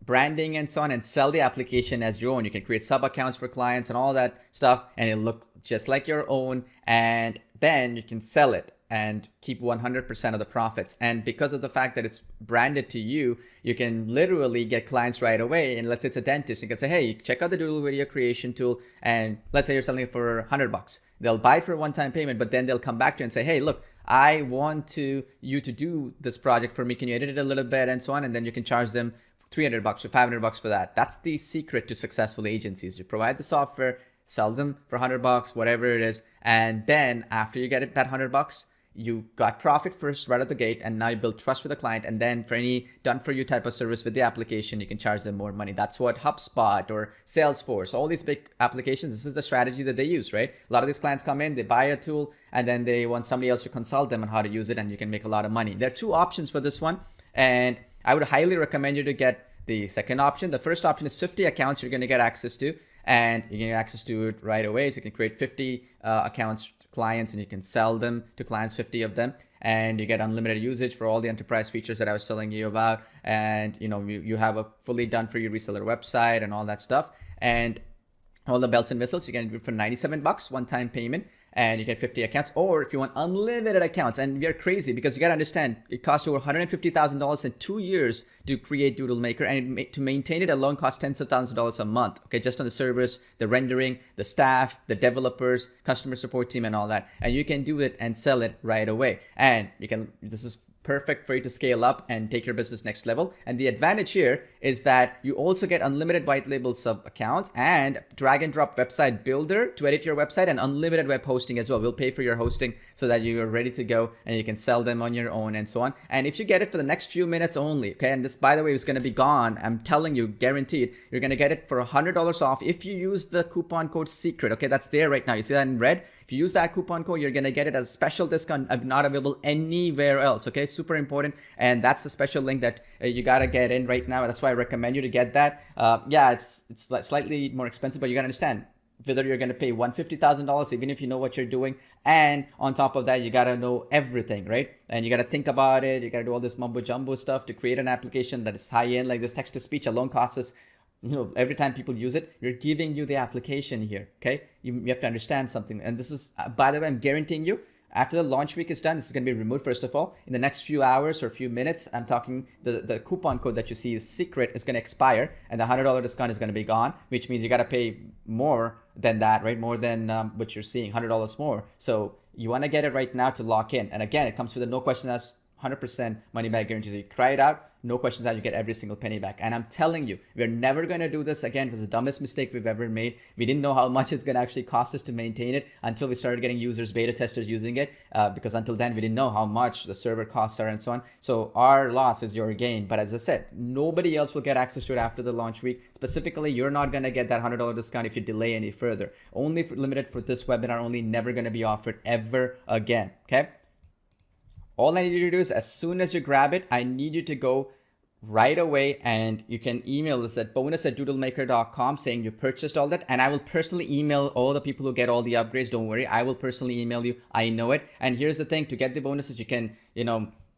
branding and so on, and sell the application as your own. You can create sub accounts for clients and all that stuff, and it'll look just like your own. And then you can sell it and keep 100% of the profits. And because of the fact that it's branded to you, you can literally get clients right away. And let's say it's a dentist, you can say, hey, check out the Doodle video creation tool. And let's say you're selling it for $100. They'll buy it for a one-time payment, but then they'll come back to you and say, hey, look, I want you to do this project for me. Can you edit it a little bit and so on? And then you can charge them $300 or $500 for that. That's the secret to successful agencies. You provide the software, sell them for $100, whatever it is. And then after you get it, that $100, you got profit first right at the gate, and now you build trust with the client. And then for any done for you type of service with the application, you can charge them more money. That's what HubSpot or Salesforce, all these big applications, this is the strategy that they use, right? A lot of these clients come in, they buy a tool, and then they want somebody else to consult them on how to use it, and you can make a lot of money. There are 2 options for this one, and I would highly recommend you to get the second option. The first option is 50 accounts you're going to get access to, and you can get access to it right away. So you can create 50 accounts, clients, and you can sell them to clients, 50 of them, and you get unlimited usage for all the enterprise features that I was telling you about. And you have a fully done for you reseller website and all that stuff, and all the bells and whistles. You can do it for $97 one-time payment, and you get 50 accounts. Or if you want unlimited accounts, and we are crazy because you got to understand, it costs over $150,000 in 2 years to create DoodleMaker, and to maintain it alone costs tens of thousands of dollars a month. Okay, just on the servers, the rendering, the staff, the developers, customer support team, and all that. And you can do it and sell it right away. And this is perfect for you to scale up and take your business next level. And the advantage here is that you also get unlimited white label sub accounts and drag and drop website builder to edit your website, and unlimited web hosting as well. We'll pay for your hosting so that you are ready to go and you can sell them on your own and so on. And if you get it for the next few minutes only, okay, and this, by the way, is going to be gone, I'm telling you, guaranteed, you're going to get it for $100 off if you use the coupon code SECRET. Okay, that's there right now. You see that in red? If you use that coupon code, you're going to get it as a special discount, not available anywhere else. Okay, super important. And that's the special link that you got to get in right now. That's why I recommend you to get that. Yeah, it's slightly more expensive, but you got to understand, whether you're going to pay $150,000, even if you know what you're doing. And on top of that, you got to know everything, right? And you got to think about it. You got to do all this mumbo jumbo stuff to create an application that is high end, like this text to speech alone costs us, every time people use it, you're giving you the application here. Okay. You have to understand something. And this is, by the way, I'm guaranteeing you, after the launch week is done, this is going to be removed. First of all, in the next few hours or few minutes, I'm talking the coupon code that you see is secret is going to expire, and the $100 discount is going to be gone, which means you got to pay more than that, right? More than what you're seeing, $100 more. So you want to get it right now to lock in. And again, it comes with a no question asked 100% money back guarantee. So you try it out, no questions asked, you get every single penny back. And I'm telling you, we're never going to do this again. It was the dumbest mistake we've ever made. We didn't know how much it's going to actually cost us to maintain it until we started getting users, beta testers using it, because until then we didn't know how much the server costs are and so on. So our loss is your gain. But as I said, nobody else will get access to it after the launch week. Specifically, you're not going to get that $100 discount if you delay any further. Only limited for this webinar, only, never going to be offered ever again. Okay. All I need you to do is, as soon as you grab it, I need you to go right away, and you can email us at bonus@doodlemaker.com saying you purchased all that, and I will personally email all the people who get all the upgrades. Don't worry, I will personally email you. I know it. And here's the thing: to get the bonuses, you can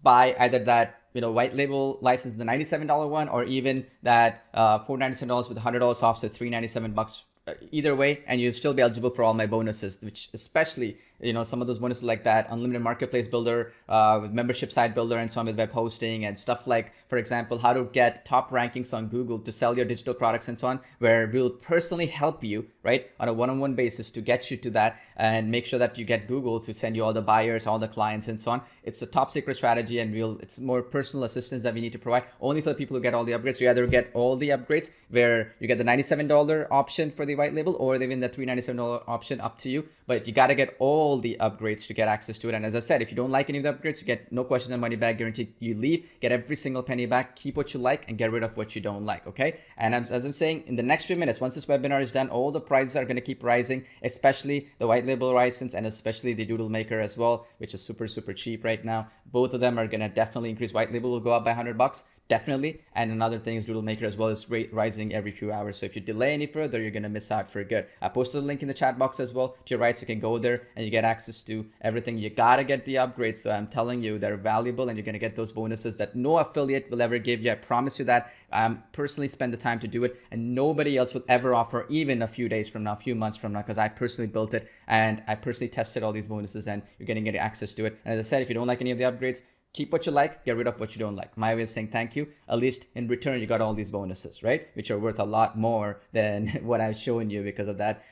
buy either that white label license, the $97 one, or even that $497 with $100 off, so $397. Either way, and you'll still be eligible for all my bonuses, which especially some of those bonuses like that unlimited marketplace builder with membership site builder and so on, with web hosting and stuff like, for example, how to get top rankings on Google to sell your digital products and so on, where we'll personally help you, right, on a one-on-one basis to get you to that and make sure that you get Google to send you all the buyers, all the clients and so on. It's a top secret strategy, and it's more personal assistance that we need to provide only for the people who get all the upgrades. You either get all the upgrades where you get the $97 option for the white label, or even the $397 option, up to you, but you got to get all the upgrades to get access to it. And as I said, if you don't like any of the upgrades, you get no questions and money back guarantee. You leave, get every single penny back, keep what you like, and get rid of what you don't like. Okay. And as I'm saying, in the next few minutes, once this webinar is done, all the prices are going to keep rising, especially the white label license and especially the DoodleMaker as well, which is super cheap right now. Both of them are going to definitely increase. White label will go up by $100. Definitely. And another thing is DoodleMaker as well is rising every few hours. So if you delay any further, you're going to miss out for good. I posted a link in the chat box as well to your right, so you can go there and you get access to everything. You got to get the upgrades. So I'm telling you, they're valuable, and you're going to get those bonuses that no affiliate will ever give you. I promise you that. I personally spend the time to do it, and nobody else will ever offer, even a few days from now, a few months from now, because I personally built it and I personally tested all these bonuses, and you're going to get access to it. And as I said, if you don't like any of the upgrades, keep what you like, get rid of what you don't like. My way of saying thank you. At least in return, you got all these bonuses, right? Which are worth a lot more than what I've shown you because of that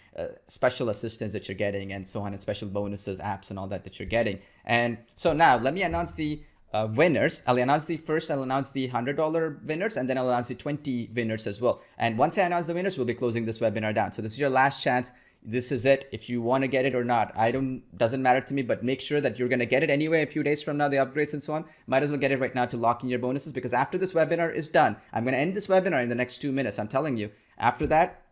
special assistance that you're getting and so on, and special bonuses, apps, and all that you're getting. And so now let me announce the winners. I'll announce the $100 winners, and then I'll announce the 20 winners as well. And once I announce the winners, we'll be closing this webinar down. So this is your last chance. This is it. If you want to get it or not, doesn't matter to me, but make sure that you're going to get it anyway a few days from now, the upgrades and so on. Might as well get it right now to lock in your bonuses, because after this webinar is done, I'm going to end this webinar in the next 2 minutes. I'm telling you. After that,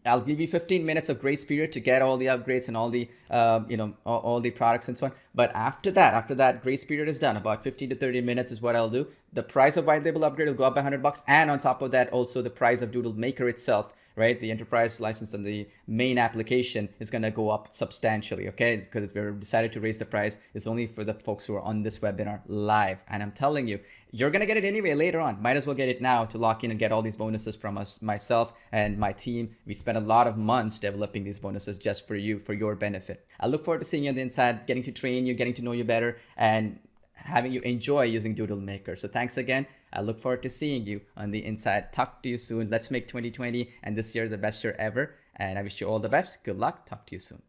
I'll give you 15 minutes of grace period to get all the upgrades and all the, all the products and so on. But after that grace period is done, about 15 to 30 minutes is what I'll do. The price of white label upgrade will go up by $100. And on top of that, also the price of DoodleMaker itself, right? The enterprise license and the main application is going to go up substantially, okay? Because we've decided to raise the price. It's only for the folks who are on this webinar live. And I'm telling you, you're going to get it anyway later on. Might as well get it now to lock in and get all these bonuses from myself and my team. We spent a lot of months developing these bonuses just for you, for your benefit. I look forward to seeing you on the inside, getting to train you, getting to know you better, and having you enjoy using DoodleMaker. So thanks again. I look forward to seeing you on the inside. Talk to you soon. Let's make 2020 and this year the best year ever. And I wish you all the best. Good luck. Talk to you soon.